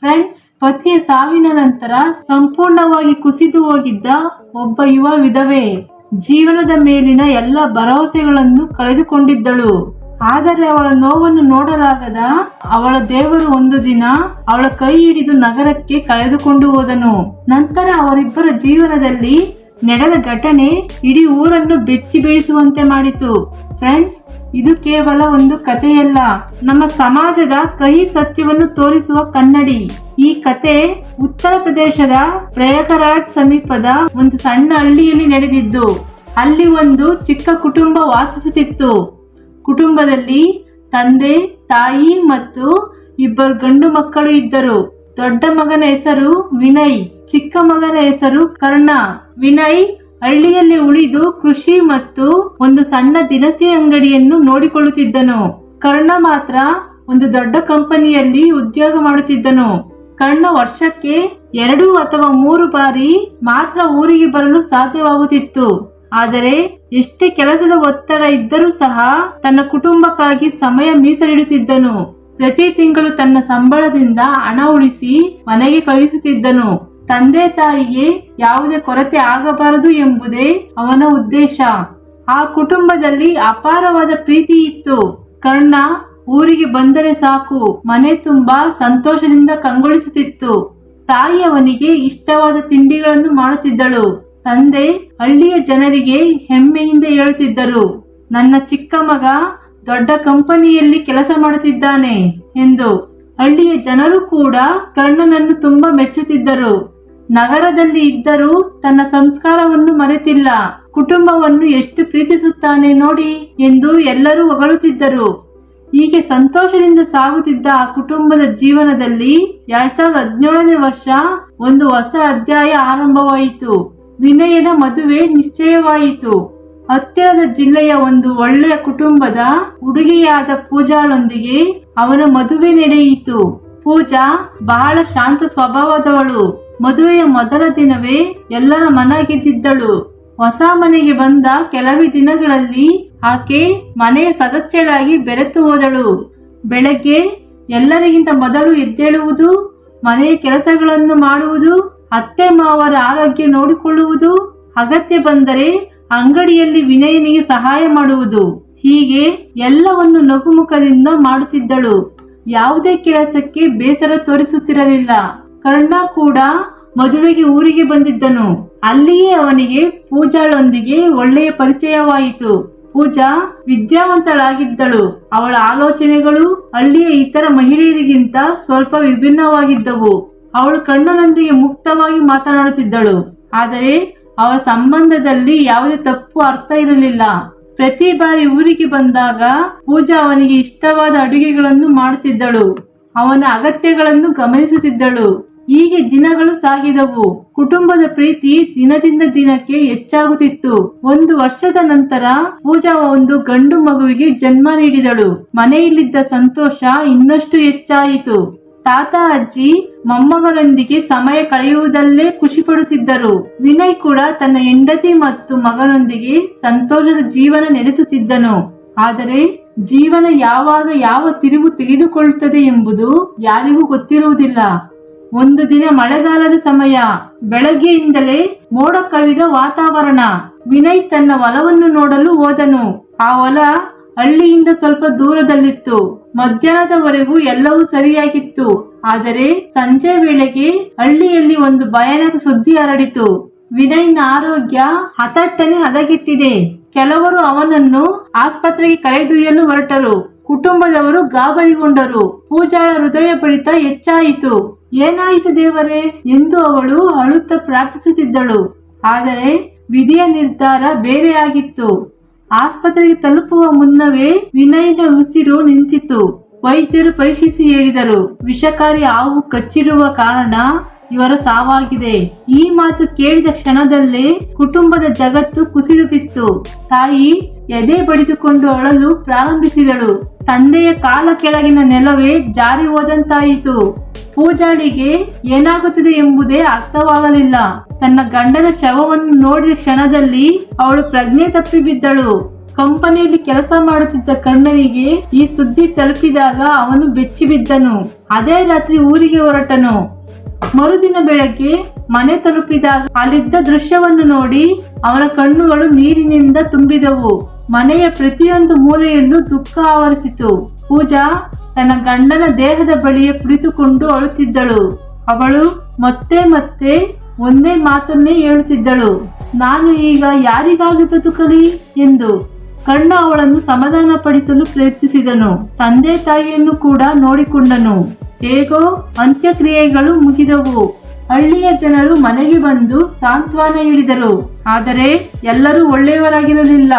Friends, ಪತಿಯ ಸಾವಿನ ನಂತರ ಸಂಪೂರ್ಣವಾಗಿ ಕುಸಿದು ಹೋಗಿದ್ದ ಒಬ್ಬ ಯುವ ವಿಧವೆ ಜೀವನದ ಮೇಲಿನ ಎಲ್ಲ ಭರವಸೆಗಳನ್ನು ಕಳೆದುಕೊಂಡಿದ್ದಳು. ಆದರೆ ಅವಳ ನೋವನ್ನು ನೋಡಲಾಗದ ಅವಳ ದೇವರು ಒಂದು ದಿನ ಅವಳ ಕೈ ಹಿಡಿದು ನಗರಕ್ಕೆ ಕಳೆದುಕೊಂಡು ಹೋದನು. ನಂತರ ಅವರಿಬ್ಬರ ಜೀವನದಲ್ಲಿ ನಡೆದ ಘಟನೆ ಇಡೀ ಊರನ್ನು ಬೆಚ್ಚಿ ಬೀಳಿಸುವಂತೆ ಮಾಡಿತು. ಫ್ರೆಂಡ್ಸ್, ಇದು ಕೇವಲ ಒಂದು ಕಥೆಯಲ್ಲ, ನಮ್ಮ ಸಮಾಜದ ಕಹಿ ಸತ್ಯವನ್ನು ತೋರಿಸುವ ಕನ್ನಡಿ. ಈ ಕತೆ ಉತ್ತರ ಪ್ರದೇಶದ ಪ್ರಯಾಗರಾಜ್ ಸಮೀಪದ ಒಂದು ಸಣ್ಣ ಹಳ್ಳಿಯಲ್ಲಿ ನಡೆದಿದ್ದು. ಅಲ್ಲಿ ಒಂದು ಚಿಕ್ಕ ಕುಟುಂಬ ವಾಸಿಸುತ್ತಿತ್ತು. ಕುಟುಂಬದಲ್ಲಿ ತಂದೆ, ತಾಯಿ ಮತ್ತು ಇಬ್ಬರು ಗಂಡು ಮಕ್ಕಳು ಇದ್ದರು. ದೊಡ್ಡ ಮಗನ ಹೆಸರು ವಿನಯ್, ಚಿಕ್ಕ ಮಗನ ಹೆಸರು ಕರ್ಣ. ವಿನಯ್ ಹಳ್ಳಿಯಲ್ಲಿ ಉಳಿದು ಕೃಷಿ ಮತ್ತು ಒಂದು ಸಣ್ಣ ದಿನಸಿ ಅಂಗಡಿಯನ್ನು ನೋಡಿಕೊಳ್ಳುತ್ತಿದ್ದನು. ಕರ್ಣ ಮಾತ್ರ ಒಂದು ದೊಡ್ಡ ಕಂಪನಿಯಲ್ಲಿ ಉದ್ಯೋಗ ಮಾಡುತ್ತಿದ್ದನು. ಕರ್ಣ ವರ್ಷಕ್ಕೆ 2 ಅಥವಾ 3 ಬಾರಿ ಮಾತ್ರ ಊರಿಗೆ ಬರಲು ಸಾಧ್ಯವಾಗುತ್ತಿತ್ತು. ಆದರೆ ಎಷ್ಟೇ ಕೆಲಸದ ಒತ್ತಡ ಇದ್ದರೂ ಸಹ ತನ್ನ ಕುಟುಂಬಕ್ಕಾಗಿ ಸಮಯ ಮೀಸಲಿಡುತ್ತಿದ್ದನು. ಪ್ರತಿ ತಿಂಗಳು ತನ್ನ ಸಂಬಳದಿಂದ ಹಣ ಉಳಿಸಿ ಮನೆಗೆ ಕಳುಹಿಸುತ್ತಿದ್ದನು. ತಂದೆ ತಾಯಿಗೆ ಯಾವುದೇ ಕೊರತೆ ಆಗಬಾರದು ಎಂಬುದೇ ಅವನ ಉದ್ದೇಶ. ಆ ಕುಟುಂಬದಲ್ಲಿ ಅಪಾರವಾದ ಪ್ರೀತಿ ಇತ್ತು. ಕರ್ಣ ಊರಿಗೆ ಬಂದರೆ ಸಾಕು ಮನೆ ತುಂಬಾ ಸಂತೋಷದಿಂದ ಕಂಗೊಳಿಸುತ್ತಿತ್ತು. ತಾಯಿ ಅವನಿಗೆ ಇಷ್ಟವಾದ ತಿಂಡಿಗಳನ್ನು ಮಾಡುತ್ತಿದ್ದಳು. ತಂದೆ ಹಳ್ಳಿಯ ಜನರಿಗೆ ಹೆಮ್ಮೆಯಿಂದ ಹೇಳುತ್ತಿದ್ದರು, ನನ್ನ ಚಿಕ್ಕ ಮಗ ದೊಡ್ಡ ಕಂಪನಿಯಲ್ಲಿ ಕೆಲಸ ಮಾಡುತ್ತಿದ್ದಾನೆ ಎಂದು. ಹಳ್ಳಿಯ ಜನರು ಕೂಡ ಕರ್ಣನನ್ನು ತುಂಬಾ ಮೆಚ್ಚುತ್ತಿದ್ದರು. ನಗರದಲ್ಲಿ ಇದ್ದರೂ ತನ್ನ ಸಂಸ್ಕಾರವನ್ನು ಮರೆತಿಲ್ಲ, ಕುಟುಂಬವನ್ನು ಎಷ್ಟು ಪ್ರೀತಿಸುತ್ತಾನೆ ನೋಡಿ ಎಂದು ಎಲ್ಲರೂ ಹೊಗಳುತ್ತಿದ್ದರು. ಹೀಗೆ ಸಂತೋಷದಿಂದ ಸಾಗುತ್ತಿದ್ದ ಆ ಕುಟುಂಬದ ಜೀವನದಲ್ಲಿ 2017ನೇ ವರ್ಷ ಒಂದು ಹೊಸ ಅಧ್ಯಾಯ ಆರಂಭವಾಯಿತು. ವಿನಯನ ಮದುವೆ ನಿಶ್ಚಯವಾಯಿತು. ಹತ್ತಿರದ ಜಿಲ್ಲೆಯ ಒಂದು ಒಳ್ಳೆಯ ಕುಟುಂಬದ ಹುಡುಗಿಯಾದ ಪೂಜಾಳೊಂದಿಗೆ ಅವನ ಮದುವೆ ನಡೆಯಿತು. ಪೂಜಾ ಬಹಳ ಶಾಂತ ಸ್ವಭಾವದವಳು. ಮದುವೆಯ ಮೊದಲ ದಿನವೇ ಎಲ್ಲರ ಮನ ಗೆದ್ದಿದ್ದಳು. ಹೊಸ ಮನೆಗೆ ಬಂದ ಕೆಲವೇ ದಿನಗಳಲ್ಲಿ ಆಕೆ ಮನೆಯ ಸದಸ್ಯಳಾಗಿ ಬೆರೆತು ಹೋದಳು. ಬೆಳಗ್ಗೆ ಎಲ್ಲರಿಗಿಂತ ಮೊದಲು ಎದ್ದೇಳುವುದು, ಮನೆಯ ಕೆಲಸಗಳನ್ನು ಮಾಡುವುದು, ಅತ್ತೆ ಮಾವರ ಆರೋಗ್ಯ ನೋಡಿಕೊಳ್ಳುವುದು, ಅಗತ್ಯ ಬಂದರೆ ಅಂಗಡಿಯಲ್ಲಿ ವಿನಯನಿಗೆ ಸಹಾಯ ಮಾಡುವುದು, ಹೀಗೆ ಎಲ್ಲವನ್ನು ನಗುಮುಖದಿಂದ ಮಾಡುತ್ತಿದ್ದಳು. ಯಾವುದೇ ಕೆಲಸಕ್ಕೆ ಬೇಸರ ತೋರಿಸುತ್ತಿರಲಿಲ್ಲ. ಕರ್ಣ ಕೂಡ ಮದುವೆಗೆ ಊರಿಗೆ ಬಂದಿದ್ದನು. ಅಲ್ಲಿಯೇ ಅವನಿಗೆ ಪೂಜಾಳೊಂದಿಗೆ ಒಳ್ಳೆಯ ಪರಿಚಯವಾಯಿತು. ಪೂಜಾ ವಿದ್ಯಾವಂತಳಾಗಿದ್ದಳು. ಅವಳ ಆಲೋಚನೆಗಳು ಹಳ್ಳಿಯ ಇತರ ಮಹಿಳೆಯರಿಗಿಂತ ಸ್ವಲ್ಪ ವಿಭಿನ್ನವಾಗಿದ್ದವು. ಅವಳು ಕರ್ಣನೊಂದಿಗೆ ಮುಕ್ತವಾಗಿ ಮಾತನಾಡುತ್ತಿದ್ದಳು. ಆದರೆ ಅವರ ಸಂಬಂಧದಲ್ಲಿ ಯಾವುದೇ ತಪ್ಪು ಅರ್ಥ ಇರಲಿಲ್ಲ. ಪ್ರತಿ ಬಾರಿ ಊರಿಗೆ ಬಂದಾಗ ಪೂಜಾ ಅವನಿಗೆ ಇಷ್ಟವಾದ ಅಡುಗೆಗಳನ್ನು ಮಾಡುತ್ತಿದ್ದಳು. ಅವನ ಅಗತ್ಯಗಳನ್ನು ಗಮನಿಸುತ್ತಿದ್ದಳು. ಹೀಗೆ ದಿನಗಳು ಸಾಗಿದವು. ಕುಟುಂಬದ ಪ್ರೀತಿ ದಿನದಿಂದ ದಿನಕ್ಕೆ ಹೆಚ್ಚಾಗುತ್ತಿತ್ತು. 1 ವರ್ಷದ ನಂತರ ಪೂಜಾ ಒಂದು ಗಂಡು ಮಗುವಿಗೆ ಜನ್ಮ ನೀಡಿದಳು. ಮನೆಯಲ್ಲಿದ್ದ ಸಂತೋಷ ಇನ್ನಷ್ಟು ಹೆಚ್ಚಾಯಿತು. ತಾತ ಅಜ್ಜಿ ಮೊಮ್ಮಗನೊಂದಿಗೆ ಸಮಯ ಕಳೆಯುವುದಲ್ಲೇ ಖುಷಿ ಪಡುತ್ತಿದ್ದರು. ವಿನಯ್ ಕೂಡ ತನ್ನ ಹೆಂಡತಿ ಮತ್ತು ಮಗನೊಂದಿಗೆ ಸಂತೋಷದ ಜೀವನ ನಡೆಸುತ್ತಿದ್ದನು. ಆದರೆ ಜೀವನ ಯಾವಾಗ ಯಾವ ತಿರುವು ತೆಗೆದುಕೊಳ್ಳುತ್ತದೆ ಎಂಬುದು ಯಾರಿಗೂ ಗೊತ್ತಿರುವುದಿಲ್ಲ. ಒಂದು ದಿನ ಮಳೆಗಾಲದ ಸಮಯ. ಬೆಳಗ್ಗೆಯಿಂದಲೇ ಮೋಡ ಕವಿದ ವಾತಾವರಣ. ವಿನಯ್ ತನ್ನ ಹೊಲವನ್ನು ನೋಡಲು ಹೋದನು. ಆ ಹೊಲ ಹಳ್ಳಿಯಿಂದ ಸ್ವಲ್ಪ ದೂರದಲ್ಲಿತ್ತು. ಮಧ್ಯಾಹ್ನದವರೆಗೂ ಎಲ್ಲವೂ ಸರಿಯಾಗಿತ್ತು. ಆದರೆ ಸಂಜೆ ವೇಳೆಗೆ ಹಳ್ಳಿಯಲ್ಲಿ ಒಂದು ಭಯಾನಕ ಸುದ್ದಿ ಹರಡಿತು. ವಿನಯ್ನ ಆರೋಗ್ಯ ಹಠಾತ್ತನೆ ಹದಗೆಟ್ಟಿದೆ. ಕೆಲವರು ಅವನನ್ನು ಆಸ್ಪತ್ರೆಗೆ ಕರೆದೊಯ್ಯಲು ಹೊರಟರು. ಕುಟುಂಬದವರು ಗಾಬರಿಗೊಂಡರು. ಪೂಜಾಳ ಹೃದಯ ಬಡಿತ ಹೆಚ್ಚಾಯಿತು. ಏನಾಯಿತು ದೇವರೇ ಎಂದು ಅವಳು ಅಳುತ್ತಾ ಪ್ರಾರ್ಥಿಸುತ್ತಿದ್ದಳು. ಆದರೆ ವಿಧಿಯ ನಿರ್ಧಾರ ಬೇರೆಯಾಗಿತ್ತು. ಆಸ್ಪತ್ರೆಗೆ ತಲುಪುವ ಮುನ್ನವೇ ವಿನಯ್ನ ಉಸಿರು ನಿಂತಿತು. ವೈದ್ಯರು ಪರೀಕ್ಷಿಸಿ ಹೇಳಿದರು, ವಿಷಕಾರಿ ಹಾವು ಕಚ್ಚಿರುವ ಕಾರಣ ಇವರ ಸಾವಾಗಿದೆ. ಈ ಮಾತು ಕೇಳಿದ ಕ್ಷಣದಲ್ಲೇ ಕುಟುಂಬದ ಜಗತ್ತು ಕುಸಿದು ಬಿತ್ತು. ತಾಯಿ ಎದೆ ಬಡಿದುಕೊಂಡು ಅಳಲು ಪ್ರಾರಂಭಿಸಿದಳು. ತಂದೆಯ ಕಾಲ ಕೆಳಗಿನ ನೆಲವೇ ಜಾರಿ ಹೋದಂತಾಯಿತು. ಪೂಜಾಳಿಗೆ ಏನಾಗುತ್ತದೆ ಎಂಬುದೇ ಅರ್ಥವಾಗಲಿಲ್ಲ. ತನ್ನ ಗಂಡನ ಶವವನ್ನು ನೋಡಿದ ಕ್ಷಣದಲ್ಲಿ ಅವಳು ಪ್ರಜ್ಞೆ ತಪ್ಪಿ ಬಿದ್ದಳು. ಕಂಪನಿಯಲ್ಲಿ ಕೆಲಸ ಮಾಡುತ್ತಿದ್ದ ಕರ್ಣನಿಗೆ ಈ ಸುದ್ದಿ ತಲುಪಿದಾಗ ಅವನು ಬೆಚ್ಚಿಬಿದ್ದನು. ಅದೇ ರಾತ್ರಿ ಊರಿಗೆ ಹೊರಟನು. ಮರುದಿನ ಬೆಳಗ್ಗೆ ಮನೆ ತಲುಪಿದಾಗ ಅಲ್ಲಿದ್ದ ದೃಶ್ಯವನ್ನು ನೋಡಿ ಅವನ ಕಣ್ಣುಗಳು ನೀರಿನಿಂದ ತುಂಬಿದವು. ಮನೆಯ ಪ್ರತಿಯೊಂದು ಮೂಲೆಯಲ್ಲೂ ದುಃಖ ಆವರಿಸಿತು. ಪೂಜಾ ತನ್ನ ಗಂಡನ ದೇಹದ ಬಳಿಯೇ ಕುಳಿತುಕೊಂಡು ಅಳುತ್ತಿದ್ದಳು. ಅವಳು ಮತ್ತೆ ಮತ್ತೆ ಒಂದೇ ಮಾತನ್ನೇ ಹೇಳುತ್ತಿದ್ದಳು, ನಾನು ಈಗ ಯಾರಿಗಾಗಿ ಬದುಕಲಿ ಎಂದು. ಕರ್ಣ ಅವಳನ್ನು ಸಮಾಧಾನ ಪಡಿಸಲು ಪ್ರಯತ್ನಿಸಿದನು. ತಂದೆ ತಾಯಿಯನ್ನು ಕೂಡ ನೋಡಿಕೊಂಡನು. ಹೇಗೋ ಅಂತ್ಯಕ್ರಿಯೆಗಳು ಮುಗಿದವು. ಹಳ್ಳಿಯ ಜನರು ಮನೆಗೆ ಬಂದು ಸಾಂತ್ವನ ಹೇಳಿದರು. ಆದರೆ ಎಲ್ಲರೂ ಒಳ್ಳೆಯವರಾಗಿರಲಿಲ್ಲ.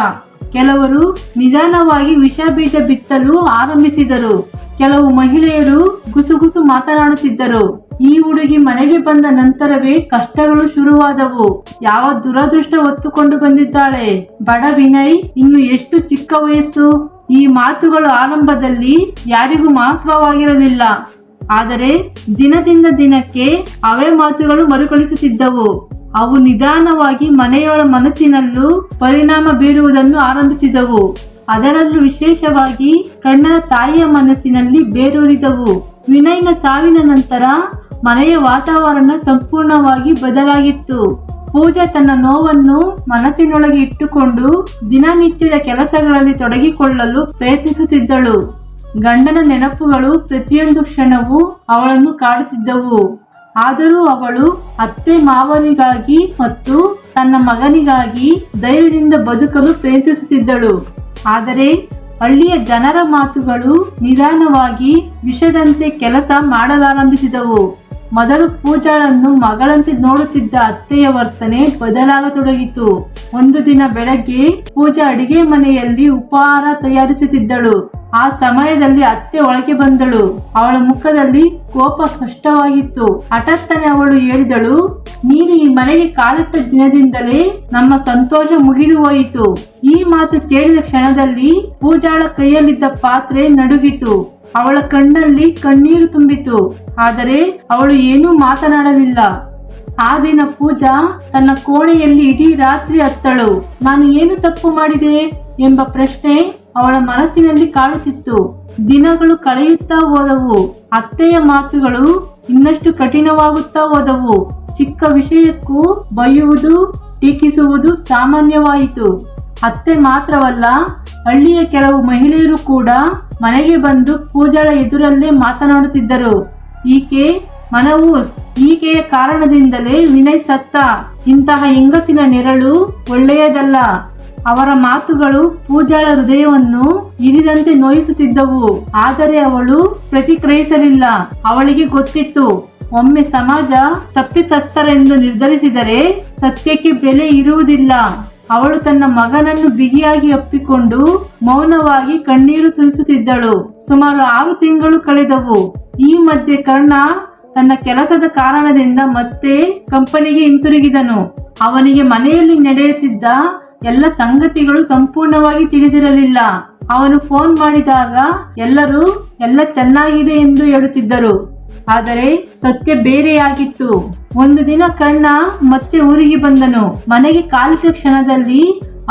ಕೆಲವರು ನಿಧಾನವಾಗಿ ವಿಷ ಬೀಜ ಬಿತ್ತಲು ಆರಂಭಿಸಿದರು. ಕೆಲವು ಮಹಿಳೆಯರು ಗುಸುಗುಸು ಮಾತನಾಡುತ್ತಿದ್ದರು. ಈ ಹುಡುಗಿ ಮನೆಗೆ ಬಂದ ನಂತರವೇ ಕಷ್ಟಗಳು ಶುರುವಾದವು. ಯಾವ ದುರದೃಷ್ಟ ಹೊತ್ತುಕೊಂಡು ಬಂದಿದ್ದಾಳೆ. ಬಡ ವಿನಯ್ ಇನ್ನು ಎಷ್ಟು ಚಿಕ್ಕ ವಯಸ್ಸು. ಈ ಮಾತುಗಳು ಆರಂಭದಲ್ಲಿ ಯಾರಿಗೂ ಮಹತ್ವವಾಗಿರಲಿಲ್ಲ. ಆದರೆ ದಿನದಿಂದ ದಿನಕ್ಕೆ ಅವೇ ಮಾತುಗಳು ಮರುಕಳಿಸುತ್ತಿದ್ದವು. ಅವು ನಿಧಾನವಾಗಿ ಮನೆಯವರ ಮನಸ್ಸಿನಲ್ಲೂ ಪರಿಣಾಮ ಬೀರುವುದನ್ನು ಆರಂಭಿಸಿದವು. ಅದರಲ್ಲೂ ವಿಶೇಷವಾಗಿ ಕರ್ಣನ ತಾಯಿಯ ಮನಸ್ಸಿನಲ್ಲಿ ಬೇರೂರಿದವು. ವಿನಯ್ನ ಸಾವಿನ ನಂತರ ಮನೆಯ ವಾತಾವರಣ ಸಂಪೂರ್ಣವಾಗಿ ಬದಲಾಗಿತ್ತು. ಪೂಜಾ ತನ್ನ ನೋವನ್ನು ಮನಸ್ಸಿನೊಳಗೆ ಇಟ್ಟುಕೊಂಡು ದಿನನಿತ್ಯದ ಕೆಲಸಗಳಲ್ಲಿ ತೊಡಗಿಕೊಳ್ಳಲು ಪ್ರಯತ್ನಿಸುತ್ತಿದ್ದಳು. ಗಂಡನ ನೆನಪುಗಳು ಪ್ರತಿಯೊಂದು ಕ್ಷಣವೂ ಅವಳನ್ನು ಕಾಡುತ್ತಿದ್ದವು. ಆದರೂ ಅವಳು ಅತ್ತೆ ಮಾವನಿಗಾಗಿ ಮತ್ತು ತನ್ನ ಮಗನಿಗಾಗಿ ಧೈರ್ಯದಿಂದ ಬದುಕಲು ಪ್ರಯತ್ನಿಸುತ್ತಿದ್ದಳು. ಆದರೆ ಹಳ್ಳಿಯ ಜನರ ಮಾತುಗಳು ನಿಧಾನವಾಗಿ ವಿಷದಂತೆ ಕೆಲಸ ಮಾಡಲಾರಂಭಿಸಿದವು. ಮೊದಲು ಪೂಜಾಳನ್ನು ಮಗಳಂತೆ ನೋಡುತ್ತಿದ್ದ ಅತ್ತೆಯ ವರ್ತನೆ ಬದಲಾಗತೊಡಗಿತು. ಒಂದು ದಿನ ಬೆಳಗ್ಗೆ ಪೂಜಾ ಅಡಿಗೆ ಮನೆಯಲ್ಲಿ ಉಪಹಾರ ತಯಾರಿಸುತ್ತಿದ್ದಳು. ಆ ಸಮಯದಲ್ಲಿ ಅತ್ತೆ ಒಳಗೆ ಬಂದಳು. ಅವಳ ಮುಖದಲ್ಲಿ ಕೋಪ ಸ್ಪಷ್ಟವಾಗಿತ್ತು. ಹಠಾತ್ತನೆ ಅವಳು ಹೇಳಿದಳು, ನೀನು ಈ ಮನೆಗೆ ಕಾಲಿಟ್ಟ ದಿನದಿಂದಲೇ ನಮ್ಮ ಸಂತೋಷ ಮುಗಿದು ಹೋಯಿತು. ಈ ಮಾತು ಕೇಳಿದ ಕ್ಷಣದಲ್ಲಿ ಪೂಜಾಳ ಕೈಯಲ್ಲಿದ್ದ ಪಾತ್ರೆ ನಡುಗಿತು. ಅವಳ ಕಣ್ಣಲ್ಲಿ ಕಣ್ಣೀರು ತುಂಬಿತು. ಆದರೆ ಅವಳು ಏನೂ ಮಾತನಾಡಲಿಲ್ಲ. ಆ ದಿನ ಪೂಜಾ ತನ್ನ ಕೋಣೆಯಲ್ಲಿ ಇಡೀ ರಾತ್ರಿ ಅತ್ತಳು. ನಾನು ಏನು ತಪ್ಪು ಮಾಡಿದೆ ಎಂಬ ಪ್ರಶ್ನೆ ಅವಳ ಮನಸ್ಸಿನಲ್ಲಿ ಕಾಡುತ್ತಿತ್ತು. ದಿನಗಳು ಕಳೆಯುತ್ತಾ ಹೋದವು. ಅತ್ತೆಯ ಮಾತುಗಳು ಇನ್ನಷ್ಟು ಕಠಿಣವಾಗುತ್ತಾ ಹೋದವು. ಚಿಕ್ಕ ವಿಷಯಕ್ಕೂ ಬೈಯುವುದು, ಟೀಕಿಸುವುದು ಸಾಮಾನ್ಯವಾಯಿತು. ಅತ್ತೆ ಮಾತ್ರವಲ್ಲ, ಹಳ್ಳಿಯ ಕೆಲವು ಮಹಿಳೆಯರು ಕೂಡ ಮನೆಗೆ ಬಂದು ಪೂಜಾಳ ಎದುರಲ್ಲೇ ಮಾತನಾಡುತ್ತಿದ್ದರು. ಈಕೆ ಮನವೂಸ್, ಈಕೆಯ ಕಾರಣದಿಂದಲೇ ವಿನಯ್ ಸತ್ತ. ಇಂತಹ ಹೆಂಗಸಿನ ನೆರಳು ಒಳ್ಳೆಯದಲ್ಲ. ಅವರ ಮಾತುಗಳು ಪೂಜಾಳ ಹೃದಯವನ್ನು ಇರಿದಂತೆ ನೋಯಿಸುತ್ತಿದ್ದವು. ಆದರೆ ಅವಳು ಪ್ರತಿಕ್ರಿಯಿಸಲಿಲ್ಲ. ಅವಳಿಗೆ ಗೊತ್ತಿತ್ತು, ಒಮ್ಮೆ ಸಮಾಜ ತಪ್ಪಿತಸ್ಥರೆಂದು ನಿರ್ಧರಿಸಿದರೆ ಸತ್ಯಕ್ಕೆ ಬೆಲೆ ಇರುವುದಿಲ್ಲ. ಅವಳು ತನ್ನ ಮಗನನ್ನು ಬಿಗಿಯಾಗಿ ಅಪ್ಪಿಕೊಂಡು ಮೌನವಾಗಿ ಕಣ್ಣೀರು ಸುರಿಸುತ್ತಿದ್ದಳು. ಸುಮಾರು 6 ತಿಂಗಳು ಕಳೆದವು. ಈ ಮಧ್ಯೆ ಕರ್ಣ ತನ್ನ ಕೆಲಸದ ಕಾರಣದಿಂದ ಮತ್ತೆ ಕಂಪನಿಗೆ ಹಿಂತಿರುಗಿದನು. ಅವನಿಗೆ ಮನೆಯಲ್ಲಿ ನಡೆಯುತ್ತಿದ್ದ ಎಲ್ಲ ಸಂಗತಿಗಳು ಸಂಪೂರ್ಣವಾಗಿ ತಿಳಿದಿರಲಿಲ್ಲ. ಅವನು ಫೋನ್ ಮಾಡಿದಾಗ ಎಲ್ಲರೂ ಎಲ್ಲ ಚೆನ್ನಾಗಿದೆ ಎಂದು ಹೇಳುತ್ತಿದ್ದರು. ಆದರೆ ಸತ್ಯ ಬೇರೆಯಾಗಿತ್ತು. ಒಂದು ದಿನ ಕರ್ಣ ಮತ್ತೆ ಊರಿಗೆ ಬಂದನು. ಮನೆಗೆ ಕಾಲಿಟ್ಟ ಕ್ಷಣದಲ್ಲಿ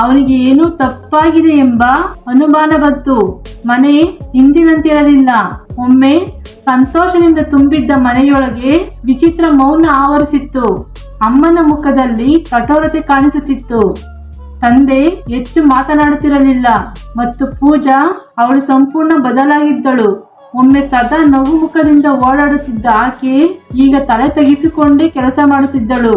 ಅವನಿಗೆ ಏನೋ ತಪ್ಪಾಗಿದೆ ಎಂಬ ಅನುಮಾನ ಬಂತು. ಮನೆ ಹಿಂದಿನಂತಿರಲಿಲ್ಲ. ಒಮ್ಮೆ ಸಂತೋಷದಿಂದ ತುಂಬಿದ್ದ ಮನೆಯೊಳಗೆ ವಿಚಿತ್ರ ಮೌನ ಆವರಿಸಿತ್ತು. ಅಮ್ಮನ ಮುಖದಲ್ಲಿ ಕಠೋರತೆ ಕಾಣಿಸುತ್ತಿತ್ತು. ತಂದೆ ಹೆಚ್ಚು ಮಾತನಾಡುತ್ತಿರಲಿಲ್ಲ ಮತ್ತು ಪೂಜಾ ಅವಳು ಸಂಪೂರ್ಣ ಬದಲಾಗಿದ್ದಳು. ಒಮ್ಮೆ ಸದಾ ನಗು ಮುಖದಿಂದ ಓಡಾಡುತ್ತಿದ್ದ ಆಕೆ ಈಗ ತಲೆ ತೆಗೆಸಿಕೊಂಡೇ ಕೆಲಸ ಮಾಡುತ್ತಿದ್ದಳು.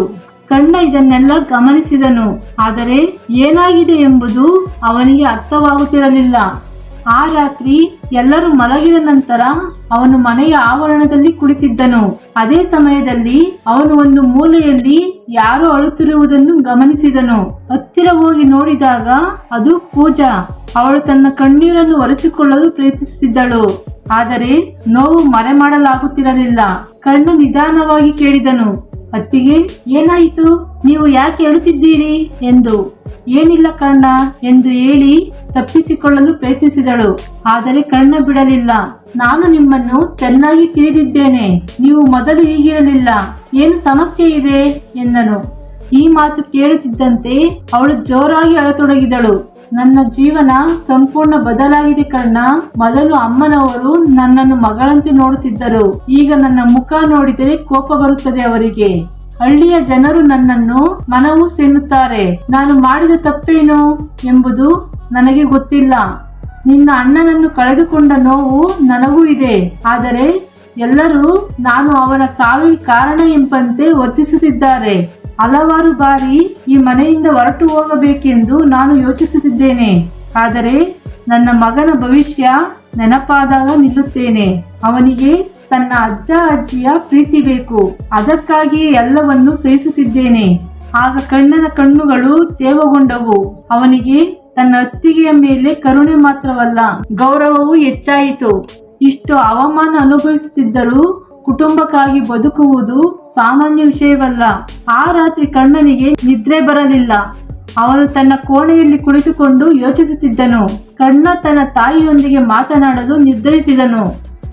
ಕರ್ಣ ಇದನ್ನೆಲ್ಲ ಗಮನಿಸಿದನು. ಆದರೆ ಏನಾಗಿದೆ ಎಂಬುದು ಅವನಿಗೆ ಅರ್ಥವಾಗುತ್ತಿರಲಿಲ್ಲ. ಆ ರಾತ್ರಿ ಎಲ್ಲರೂ ಮಲಗಿದ ನಂತರ ಅವನು ಮನೆಯ ಆವರಣದಲ್ಲಿ ಕುಳಿತಿದ್ದನು. ಅದೇ ಸಮಯದಲ್ಲಿ ಅವನು ಒಂದು ಮೂಲೆಯಲ್ಲಿ ಯಾರೋ ಅಳುತ್ತಿರುವುದನ್ನು ಗಮನಿಸಿದನು. ಹತ್ತಿರ ಹೋಗಿ ನೋಡಿದಾಗ ಅದು ಪೂಜಾ. ಅವಳು ತನ್ನ ಕಣ್ಣೀರನ್ನು ಒರೆಸಿಕೊಳ್ಳಲು ಪ್ರಯತ್ನಿಸುತ್ತಿದ್ದಳು. ಆದರೆ ನೋವು ಮರೆಮಾಡಲಾಗುತ್ತಿರಲಿಲ್ಲ. ಕರ್ಣ ನಿಧಾನವಾಗಿ ಕೇಳಿದನು, ಅತ್ತಿಗೆ ಏನಾಯಿತು? ನೀವು ಯಾಕೆ ಅಳುತ್ತಿದ್ದೀರಿ ಎಂದು. ಏನಿಲ್ಲ ಕರ್ಣ ಎಂದು ಹೇಳಿ ತಪ್ಪಿಸಿಕೊಳ್ಳಲು ಪ್ರಯತ್ನಿಸಿದಳು. ಆದರೆ ಕರ್ಣ ಬಿಡಲಿಲ್ಲ. ನಾನು ನಿಮ್ಮನ್ನು ಚೆನ್ನಾಗಿ ತಿಳಿದಿದ್ದೇನೆ. ನೀವು ಮೊದಲು ಹೀಗಿರಲಿಲ್ಲ. ಏನು ಸಮಸ್ಯೆ ಇದೆ ಎಂದನು. ಈ ಮಾತು ಕೇಳುತ್ತಿದ್ದಂತೆ ಅವಳು ಜೋರಾಗಿ ಅಳತೊಡಗಿದಳು. ನನ್ನ ಜೀವನ ಸಂಪೂರ್ಣ ಬದಲಾಗಿದೆ ಕರ್ಣ. ಮೊದಲು ಅಮ್ಮನವರು ನನ್ನನ್ನು ಮಗಳಂತೆ ನೋಡುತ್ತಿದ್ದರು. ಈಗ ನನ್ನ ಮುಖ ನೋಡಿದರೆ ಕೋಪ ಬರುತ್ತದೆ ಅವರಿಗೆ. ಹಳ್ಳಿಯ ಜನರು ನನ್ನನ್ನು ಮನವು ಸೆನ್ನುತ್ತಾರೆ. ನಾನು ಮಾಡಿದ ತಪ್ಪೇನು ಎಂಬುದು ನನಗೆ ಗೊತ್ತಿಲ್ಲ. ನಿನ್ನ ಅಣ್ಣನನ್ನು ಕಳೆದುಕೊಂಡ ನೋವು ನನಗೂ ಇದೆ. ಆದರೆ ಎಲ್ಲರೂ ನಾನು ಅವನ ಸಾವಿಗೆ ಕಾರಣ ಎಂಬಂತೆ ವರ್ತಿಸುತ್ತಿದ್ದಾರೆ. ಹಲವಾರು ಬಾರಿ ಈ ಮನೆಯಿಂದ ಹೊರಟು ಹೋಗಬೇಕೆಂದು ನಾನು ಯೋಚಿಸುತ್ತಿದ್ದೇನೆ. ಆದರೆ ನನ್ನ ಮಗನ ಭವಿಷ್ಯ ನೆನಪಾದಾಗ ನಿಲ್ಲುತ್ತೇನೆ. ಅವನಿಗೆ ತನ್ನ ಅಜ್ಜ ಅಜ್ಜಿಯ ಪ್ರೀತಿ ಬೇಕು. ಅದಕ್ಕಾಗಿಯೇ ಎಲ್ಲವನ್ನು ಸಹಿಸುತ್ತಿದ್ದೇನೆ. ಆಗ ಕಣ್ಣನ ಕಣ್ಣುಗಳು ತೇವಗೊಂಡವು. ಅವನಿಗೆ ತನ್ನ ಅತ್ತಿಗೆಯ ಮೇಲೆ ಕರುಣೆ ಮಾತ್ರವಲ್ಲ, ಗೌರವವೂ ಹೆಚ್ಚಾಯಿತು. ಇಷ್ಟು ಅವಮಾನ ಅನುಭವಿಸುತ್ತಿದ್ದರೂ ಕುಟುಂಬಕ್ಕಾಗಿ ಬದುಕುವುದು ಸಾಮಾನ್ಯ ವಿಷಯವಲ್ಲ. ಆ ರಾತ್ರಿ ಕಣ್ಣನಿಗೆ ನಿದ್ರೆ ಬರಲಿಲ್ಲ. ಅವನು ತನ್ನ ಕೋಣೆಯಲ್ಲಿ ಕುಳಿತುಕೊಂಡು ಯೋಚಿಸುತ್ತಿದ್ದನು. ಕಣ್ಣ ತನ್ನ ತಾಯಿಯೊಂದಿಗೆ ಮಾತನಾಡಲು ನಿರ್ಧರಿಸಿದನು.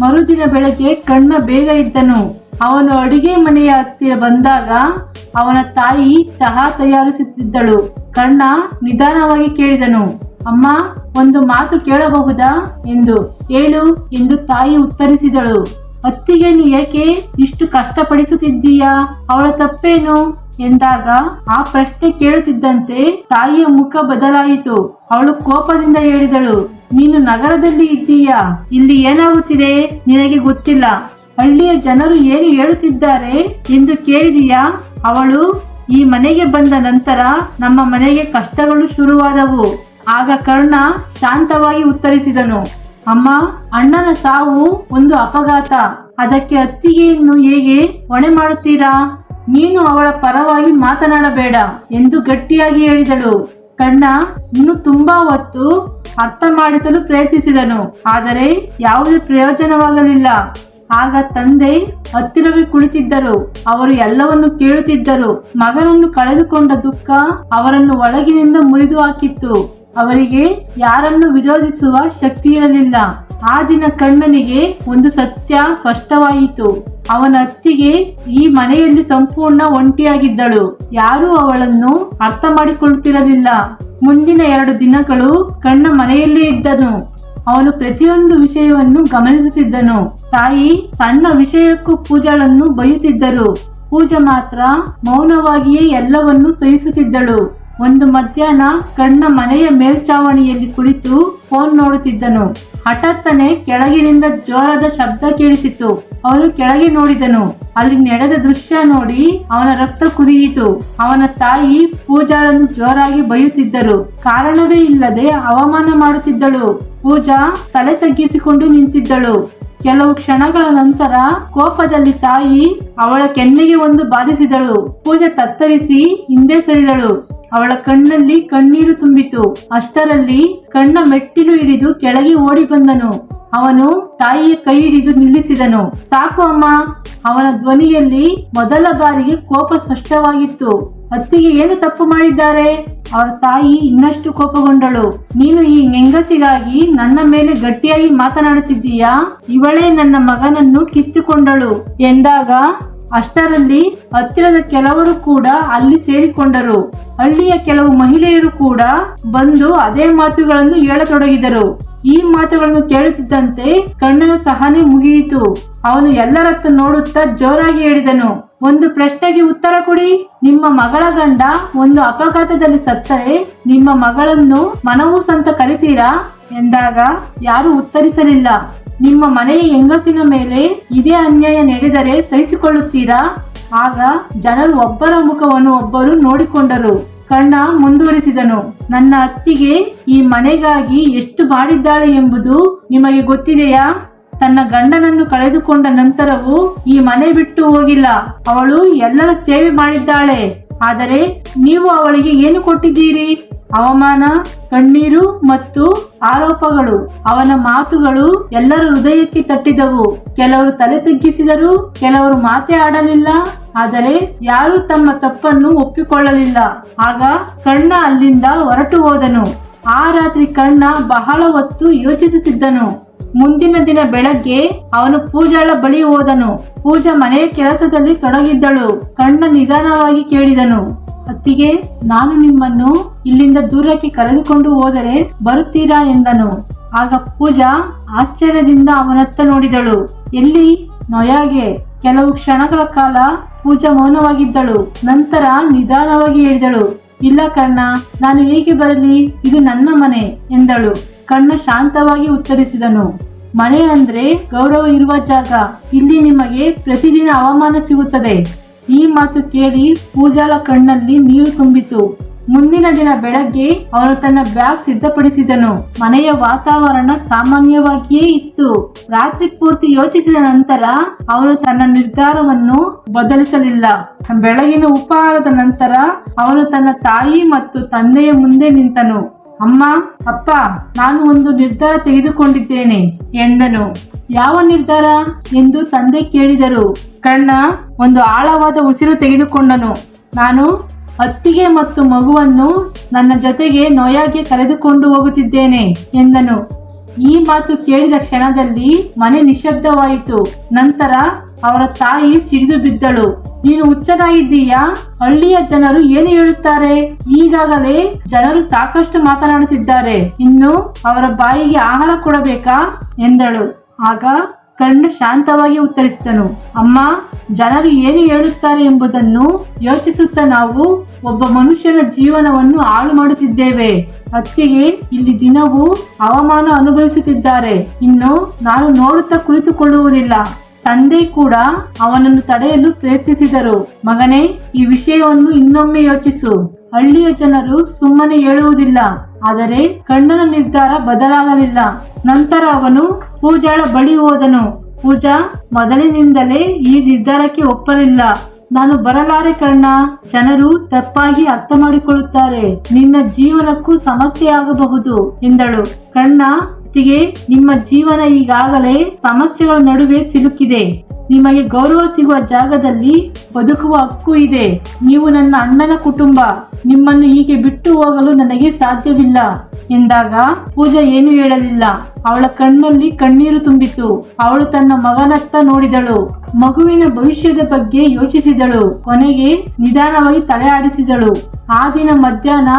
ಮರುದಿನ ಬೆಳಗ್ಗೆ ಕಣ್ಣ ಬೇಗ ಇದ್ದನು. ಅವನು ಅಡಿಗೆ ಮನೆಯ ಹತ್ತಿರ ಬಂದಾಗ ಅವನ ತಾಯಿ ಚಹಾ ತಯಾರಿಸುತ್ತಿದ್ದಳು. ಕಣ್ಣ ನಿಧಾನವಾಗಿ ಕೇಳಿದನು, ಅಮ್ಮ, ಒಂದು ಮಾತು ಕೇಳಬಹುದಾ ಎಂದು. ಹೇಳು ಎಂದು ತಾಯಿ ಉತ್ತರಿಸಿದಳು. ಅತ್ತಿಗೆಯನ್ನು ಏಕೆ ಇಷ್ಟು ಕಷ್ಟಪಡಿಸುತ್ತಿದ್ದೀಯಾ? ಅವಳ ತಪ್ಪೇನು ಎಂದಾಗ ಆ ಪ್ರಶ್ನೆ ಕೇಳುತ್ತಿದ್ದಂತೆ ತಾಯಿಯ ಮುಖ ಬದಲಾಯಿತು. ಅವಳು ಕೋಪದಿಂದ ಹೇಳಿದಳು, ನೀನು ನಗರದಲ್ಲಿ ಇದ್ದೀಯಾ? ಇಲ್ಲಿ ಏನಾಗುತ್ತಿದೆ ನಿನಗೆ ಗೊತ್ತಿಲ್ಲ. ಹಳ್ಳಿಯ ಜನರು ಏನು ಹೇಳುತ್ತಿದ್ದಾರೆ ಎಂದು ಕೇಳಿದೀಯಾ? ಅವಳು ಈ ಮನೆಗೆ ಬಂದ ನಂತರ ನಮ್ಮ ಮನೆಗೆ ಕಷ್ಟಗಳು ಶುರುವಾದವು. ಆಗ ಕರ್ಣ ಶಾಂತವಾಗಿ ಉತ್ತರಿಸಿದನು, ಅಮ್ಮ, ಅಣ್ಣನ ಸಾವು ಒಂದು ಅಪಘಾತ. ಅದಕ್ಕೆ ಅತ್ತಿಗೆಯನ್ನು ಹೇಗೆ ಹೊಣೆ ಮಾಡುತ್ತೀರಾ? ನೀನು ಅವಳ ಪರವಾಗಿ ಮಾತನಾಡಬೇಡ ಎಂದು ಗಟ್ಟಿಯಾಗಿ ಹೇಳಿದಳು. ಕರ್ಣ ಇನ್ನು ತುಂಬಾ ಹೊತ್ತು ಅರ್ಥ ಮಾಡಿಸಲು ಪ್ರಯತ್ನಿಸಿದನು. ಆದರೆ ಯಾವುದೇ ಪ್ರಯೋಜನವಾಗಲಿಲ್ಲ. ಆಗ ತಂದೆ ಹತ್ತಿರವೇ ಕುಳಿತಿದ್ದರು. ಅವರು ಎಲ್ಲವನ್ನು ಕೇಳುತ್ತಿದ್ದರು. ಮಗನನ್ನು ಕಳೆದುಕೊಂಡ ದುಃಖ ಅವರನ್ನು ಒಳಗಿನಿಂದ ಮುರಿದು ಹಾಕಿತ್ತು. ಅವರಿಗೆ ಯಾರನ್ನು ವಿರೋಧಿಸುವ ಶಕ್ತಿ ಇರಲಿಲ್ಲ. ಆ ದಿನ ಕಣ್ಣನಿಗೆ ಒಂದು ಸತ್ಯ ಸ್ಪಷ್ಟವಾಯಿತು. ಅವನ ಅತ್ತಿಗೆ ಈ ಮನೆಯಲ್ಲಿ ಸಂಪೂರ್ಣ ಒಂಟಿಯಾಗಿದ್ದಳು. ಯಾರೂ ಅವಳನ್ನು ಅರ್ಥ ಮಾಡಿಕೊಳ್ಳುತ್ತಿರಲಿಲ್ಲ. ಮುಂದಿನ 2 ದಿನಗಳು ಕಣ್ಣ ಮನೆಯಲ್ಲೇ ಇದ್ದನು. ಅವನು ಪ್ರತಿಯೊಂದು ವಿಷಯವನ್ನು ಗಮನಿಸುತ್ತಿದ್ದನು. ತಾಯಿ ಸಣ್ಣ ವಿಷಯಕ್ಕೂ ಪೂಜಾಳನ್ನು ಬೈಯುತ್ತಿದ್ದರು. ಪೂಜಾ ಮಾತ್ರ ಮೌನವಾಗಿಯೇ ಎಲ್ಲವನ್ನೂ ಸಹಿಸುತ್ತಿದ್ದಳು. ಒಂದು ಮಧ್ಯಾಹ್ನ ಕಣ್ಣ ಮನೆಯ ಮೇಲ್ಚಾವಣಿಯಲ್ಲಿ ಕುಳಿತು ಫೋನ್ ನೋಡುತ್ತಿದ್ದನು. ಹಠಾತ್ತನೆ ಕೆಳಗಿನಿಂದ ಜೋರಾದ ಶಬ್ದ ಕೇಳಿಸಿತು. ಅವನು ಕೆಳಗೆ ನೋಡಿದನು. ಅಲ್ಲಿ ನಡೆದ ದೃಶ್ಯ ನೋಡಿ ಅವನ ರಕ್ತ ಕುದಿಯಿತು. ಅವನ ತಾಯಿ ಪೂಜಾಳನ್ನು ಜೋರಾಗಿ ಬೈಯುತ್ತಿದ್ದರು. ಕಾರಣವೇ ಇಲ್ಲದೆ ಅವಮಾನ ಮಾಡುತ್ತಿದ್ದಳು. ಪೂಜಾ ತಲೆ ತಗ್ಗಿಸಿಕೊಂಡು ನಿಂತಿದ್ದಳು. ಕೆಲವು ಕ್ಷಣಗಳ ನಂತರ ಕೋಪದಲ್ಲಿ ತಾಯಿ ಅವಳ ಕೆನ್ನೆಗೆ ಒಂದು ಬಾರಿಸಿದಳು. ಪೂಜಾ ತತ್ತರಿಸಿ ಹಿಂದೆ ಸರಿದಳು. ಅವಳ ಕಣ್ಣಲ್ಲಿ ಕಣ್ಣೀರು ತುಂಬಿತು. ಅಷ್ಟರಲ್ಲಿ ಕಣ್ಣ ಮೆಟ್ಟಿಲು ಹಿಡಿದು ಕೆಳಗೆ ಓಡಿ ಬಂದನು. ಅವನು ತಾಯಿಯ ಕೈ ಹಿಡಿದು ನಿಲ್ಲಿಸಿದನು. ಸಾಕು ಅಮ್ಮ. ಅವನ ಧ್ವನಿಯಲ್ಲಿ ಮೊದಲ ಬಾರಿಗೆ ಕೋಪ ಸ್ಪಷ್ಟವಾಗಿತ್ತು. ಅತ್ತಿಗೆ ಏನು ತಪ್ಪು ಮಾಡಿದ್ದಾರೆ? ಅವರ ತಾಯಿ ಇನ್ನಷ್ಟು ಕೋಪಗೊಂಡಳು. ನೀನು ಈ ಹೆಂಗಸಿಗಾಗಿ ನನ್ನ ಮೇಲೆ ಗಟ್ಟಿಯಾಗಿ ಮಾತನಾಡುತ್ತಿದ್ದೀಯಾ? ಇವಳೇ ನನ್ನ ಮಗನನ್ನು ಕಿತ್ತುಕೊಂಡಳು ಎಂದಾಗ ಅಷ್ಟರಲ್ಲಿ ಹತ್ತಿರದ ಕೆಲವರು ಕೂಡ ಅಲ್ಲಿ ಸೇರಿಕೊಂಡರು. ಹಳ್ಳಿಯ ಕೆಲವು ಮಹಿಳೆಯರು ಕೂಡ ಬಂದು ಅದೇ ಮಾತುಗಳನ್ನು ಹೇಳತೊಡಗಿದರು. ಈ ಮಾತುಗಳನ್ನು ಕೇಳುತ್ತಿದ್ದಂತೆ ಕಣ್ಣನ ಸಹನೆ ಮುಗಿಯಿತು. ಅವನು ಎಲ್ಲರತ್ತ ನೋಡುತ್ತಾ ಜೋರಾಗಿ ಹೇಳಿದನು, ಒಂದು ಪ್ರಶ್ನೆಗೆ ಉತ್ತರ ಕೊಡಿ. ನಿಮ್ಮ ಮಗಳ ಗಂಡ ಒಂದು ಅಪಘಾತದಲ್ಲಿ ಸತ್ತರೆ ನಿಮ್ಮ ಮಗಳನ್ನು ಮನವೂಸ್ ಅಂತ ಕರಿತೀರಾ ಎಂದಾಗ ಯಾರು ಉತ್ತರಿಸಲಿಲ್ಲ. ನಿಮ್ಮ ಮನೆಯ ಹೆಂಗಸಿನ ಮೇಲೆ ಇದೇ ಅನ್ಯಾಯ ನಡೆದರೆ ಸಹಿಸಿಕೊಳ್ಳುತ್ತೀರಾ? ಆಗ ಜನರು ಒಬ್ಬರ ಮುಖವನ್ನು ಒಬ್ಬರು ನೋಡಿಕೊಂಡರು. ಕರ್ಣ ಮುಂದುವರಿಸಿದನು, ನನ್ನ ಅತ್ತಿಗೆ ಈ ಮನೆಗಾಗಿ ಎಷ್ಟು ಮಾಡಿದ್ದಾಳೆ ಎಂಬುದು ನಿಮಗೆ ಗೊತ್ತಿದೆಯಾ? ತನ್ನ ಗಂಡನನ್ನು ಕಳೆದುಕೊಂಡ ನಂತರವೂ ಈ ಮನೆ ಬಿಟ್ಟು ಹೋಗಿಲ್ಲ. ಅವಳು ಎಲ್ಲರ ಸೇವೆ ಮಾಡಿದ್ದಾಳೆ. ಆದರೆ ನೀವು ಅವಳಿಗೆ ಏನು ಕೊಟ್ಟಿದ್ದೀರಿ? ಅವಮಾನ, ಕಣ್ಣೀರು ಮತ್ತು ಆರೋಪಗಳು. ಅವನ ಮಾತುಗಳು ಎಲ್ಲರ ಹೃದಯಕ್ಕೆ ತಟ್ಟಿದವು. ಕೆಲವರು ತಲೆ ತಗ್ಗಿಸಿದರು, ಕೆಲವರು ಮಾತೇ ಆಡಲಿಲ್ಲ. ಆದರೆ ಯಾರು ತಮ್ಮ ತಪ್ಪನ್ನು ಒಪ್ಪಿಕೊಳ್ಳಲಿಲ್ಲ. ಆಗ ಕರ್ಣ ಅಲ್ಲಿಂದ ಹೊರಟು ಹೋದನು. ಆ ರಾತ್ರಿ ಕರ್ಣ ಬಹಳ ಹೊತ್ತು ಯೋಚಿಸುತ್ತಿದ್ದನು. ಮುಂದಿನ ದಿನ ಬೆಳಗ್ಗೆ ಅವನು ಪೂಜಾಳ ಬಳಿ ಹೋದನು. ಪೂಜಾ ಮನೆಯ ಕೆಲಸದಲ್ಲಿ ತೊಡಗಿದ್ದಳು. ಕರ್ಣ ನಿಧಾನವಾಗಿ ಕೇಳಿದನು, ಅತ್ತಿಗೆ, ನಾನು ನಿಮ್ಮನ್ನು ಇಲ್ಲಿಂದ ದೂರಕ್ಕೆ ಕರೆದುಕೊಂಡು ಹೋದರೆ ಬರುತ್ತೀರಾ ಎಂದನು. ಆಗ ಪೂಜಾ ಆಶ್ಚರ್ಯದಿಂದ ಅವನತ್ತ ನೋಡಿದಳು. ಎಲ್ಲಿ? ನೊಯಾಗೆ. ಕೆಲವು ಕ್ಷಣಗಳ ಕಾಲ ಪೂಜಾ ಮೌನವಾಗಿದ್ದಳು. ನಂತರ ನಿಧಾನವಾಗಿ ಹೇಳಿದಳು, ಇಲ್ಲ ಕರ್ಣ, ನಾನು ಹೇಗೆ ಬರಲಿ? ಇದು ನನ್ನ ಮನೆ ಎಂದಳು. ಕರ್ಣ ಶಾಂತವಾಗಿ ಉತ್ತರಿಸಿದನು, ಮನೆ ಅಂದ್ರೆ ಗೌರವ ಇರುವ ಜಾಗ. ಇಲ್ಲಿ ನಿಮಗೆ ಪ್ರತಿದಿನ ಅವಮಾನ ಸಿಗುತ್ತದೆ. ಈ ಮಾತು ಕೇಳಿ ಪೂಜಾಳ ಕಣ್ಣಲ್ಲಿ ನೀರು ತುಂಬಿತು. ಮುಂದಿನ ದಿನ ಬೆಳಗ್ಗೆ ಅವನು ತನ್ನ ಬ್ಯಾಗ್ ಸಿದ್ಧಪಡಿಸಿದನು. ಮನೆಯ ವಾತಾವರಣ ಸಾಮಾನ್ಯವಾಗಿಯೇ ಇತ್ತು. ರಾತ್ರಿ ಪೂರ್ತಿ ಯೋಚಿಸಿದ ನಂತರ ಅವನು ತನ್ನ ನಿರ್ಧಾರವನ್ನು ಬದಲಿಸಲಿಲ್ಲ. ಬೆಳಗಿನ ಉಪಹಾರದ ನಂತರ ಅವನು ತನ್ನ ತಾಯಿ ಮತ್ತು ತಂದೆಯ ಮುಂದೆ ನಿಂತನು. ಅಮ್ಮ, ಅಪ್ಪ, ನಾನು ಒಂದು ನಿರ್ಧಾರ ತೆಗೆದುಕೊಂಡಿದ್ದೇನೆ ಎಂದನು. ಯಾವ ನಿರ್ಧಾರ ಎಂದು ತಂದೆ ಕೇಳಿದರು. ಕರ್ಣ ಒಂದು ಆಳವಾದ ಉಸಿರು ತೆಗೆದುಕೊಂಡನು. ನಾನು ಅತ್ತಿಗೆ ಮತ್ತು ಮಗುವನ್ನು ನನ್ನ ಜೊತೆಗೆ ನೊಯಾಗೆ ಕರೆದುಕೊಂಡು ಹೋಗುತ್ತಿದ್ದೇನೆ ಎಂದನು. ಈ ಮಾತು ಕೇಳಿದ ಕ್ಷಣದಲ್ಲಿ ಮನೆ ನಿಶ್ಶಬ್ದವಾಯಿತು. ನಂತರ ಅವರ ತಾಯಿ ಸಿಡಿದು ಬಿದ್ದಳು. ನೀನು ಹುಚ್ಚನಾಗಿದ್ದೀಯಾ? ಹಳ್ಳಿಯ ಜನರು ಏನು ಹೇಳುತ್ತಾರೆ? ಈಗಾಗಲೇ ಜನರು ಸಾಕಷ್ಟು ಮಾತನಾಡುತ್ತಿದ್ದಾರೆ. ಇನ್ನು ಅವರ ಬಾಯಿಗೆ ಆಹಾರ ಕೊಡಬೇಕಾ ಎಂದಳು. ಆಗ ಕರ್ಣ ಶಾಂತವಾಗಿ ಉತ್ತರಿಸಿದನು, ಅಮ್ಮ, ಜನರು ಏನು ಹೇಳುತ್ತಾರೆ ಎಂಬುದನ್ನು ಯೋಚಿಸುತ್ತಾ ನಾವು ಒಬ್ಬ ಮನುಷ್ಯನ ಜೀವನವನ್ನು ಹಾಳು ಮಾಡುತ್ತಿದ್ದೇವೆ. ಅತ್ತಿಗೆ ಇಲ್ಲಿ ದಿನವೂ ಅವಮಾನ ಅನುಭವಿಸುತ್ತಿದ್ದಾರೆ. ಇನ್ನು ನಾನು ನೋಡುತ್ತಾ ಕುಳಿತುಕೊಳ್ಳುವುದಿಲ್ಲ. ತಂದೆ ಕೂಡ ಅವನನ್ನು ತಡೆಯಲು ಪ್ರಯತ್ನಿಸಿದರು. ಮಗನೇ, ಈ ವಿಷಯವನ್ನು ಇನ್ನೊಮ್ಮೆ ಯೋಚಿಸು. ಹಳ್ಳಿಯ ಜನರು ಸುಮ್ಮನೆ ಹೇಳುವುದಿಲ್ಲ. ಆದರೆ ಕಣ್ಣನ ನಿರ್ಧಾರ ಬದಲಾಗಲಿಲ್ಲ. ನಂತರ ಅವನು ಪೂಜಾಳ ಬಳಿ ಹೋದನು. ಪೂಜಾ ಮೊದಲಿನಿಂದಲೇ ಈ ನಿರ್ಧಾರಕ್ಕೆ ಒಪ್ಪಲಿಲ್ಲ. ನಾನು ಬರಲಾರೆ ಕರ್ಣ, ಜನರು ತಪ್ಪಾಗಿ ಅರ್ಥ ಮಾಡಿಕೊಳ್ಳುತ್ತಾರೆ, ನಿನ್ನ ಜೀವನಕ್ಕೂ ಸಮಸ್ಯೆ ಆಗಬಹುದು ಎಂದಳು. ಕರ್ಣ, ಅತ್ತಿಗೆ, ನಿಮ್ಮ ಜೀವನ ಈಗಾಗಲೇ ಸಮಸ್ಯೆಗಳ ನಡುವೆ ಸಿಲುಕಿದೆ. ನಿಮಗೆ ಗೌರವ ಸಿಗುವ ಜಾಗದಲ್ಲಿ ಬದುಕುವ ಹಕ್ಕು ಇದೆ. ನೀವು ನನ್ನ ಅಣ್ಣನ ಕುಟುಂಬ. ನಿಮ್ಮನ್ನು ಹೀಗೆ ಬಿಟ್ಟು ಹೋಗಲು ನನಗೆ ಸಾಧ್ಯವಿಲ್ಲ ಎಂದಾಗ ಪೂಜಾ ಏನು ಹೇಳಲಿಲ್ಲ. ಅವಳ ಕಣ್ಣಲ್ಲಿ ಕಣ್ಣೀರು ತುಂಬಿತು. ಅವಳು ತನ್ನ ಮಗನತ್ತ ನೋಡಿದಳು. ಮಗುವಿನ ಭವಿಷ್ಯದ ಬಗ್ಗೆ ಯೋಚಿಸಿದಳು. ಕೊನೆಗೆ ನಿಧಾನವಾಗಿ ತಲೆ ಆಡಿಸಿದಳು. ಆ ದಿನ ಮಧ್ಯಾಹ್ನ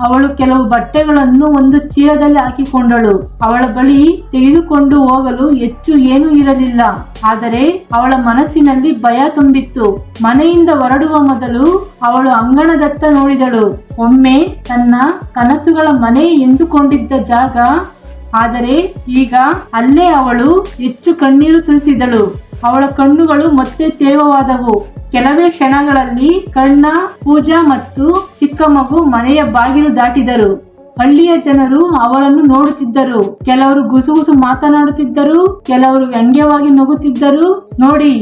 ಅವಳು ಕೆಲವು ಬಟ್ಟೆಗಳನ್ನು ಒಂದು ಚೀಲದಲ್ಲಿ ಹಾಕಿಕೊಂಡಳು. ಅವಳ ಬಳಿ ತೆಗೆದುಕೊಂಡು ಹೋಗಲು ಹೆಚ್ಚು ಏನೂ ಇರಲಿಲ್ಲ. ಆದರೆ ಅವಳ ಮನಸ್ಸಿನಲ್ಲಿ ಭಯ ತುಂಬಿತ್ತು. ಮನೆಯಿಂದ ಹೊರಡುವ ಮೊದಲು ಅವಳು ಅಂಗಣದತ್ತ ನೋಡಿದಳು. ಒಮ್ಮೆ ತನ್ನ ಕನಸುಗಳ ಮನೆ ಎಂದುಕೊಂಡಿದ್ದ ಜಾಗ, ಆದರೆ ಈಗ ಅಲ್ಲೇ ಅವಳು ಹೆಚ್ಚು ಕಣ್ಣೀರು ಸುರಿಸಿದಳು. ಅವಳ ಕಣ್ಣುಗಳು ಮತ್ತೆ ತೇವವಾದವು. ಕೆಲವೇ ಕ್ಷಣಗಳಲ್ಲಿ ಕರ್ಣ, ಪೂಜಾ ಮತ್ತು ಚಿಕ್ಕ ಮಗು ಮನೆಯ ಬಾಗಿಲು ದಾಟಿದರು. ಹಳ್ಳಿಯ ಜನರು ಅವರನ್ನು ನೋಡುತ್ತಿದ್ದರು. ಕೆಲವರು ಗುಸುಗುಸು ಮಾತನಾಡುತ್ತಿದ್ದರು, ಕೆಲವರು ವ್ಯಂಗ್ಯವಾಗಿ ನಗುತ್ತಿದ್ದರು. ನೋಡಿ,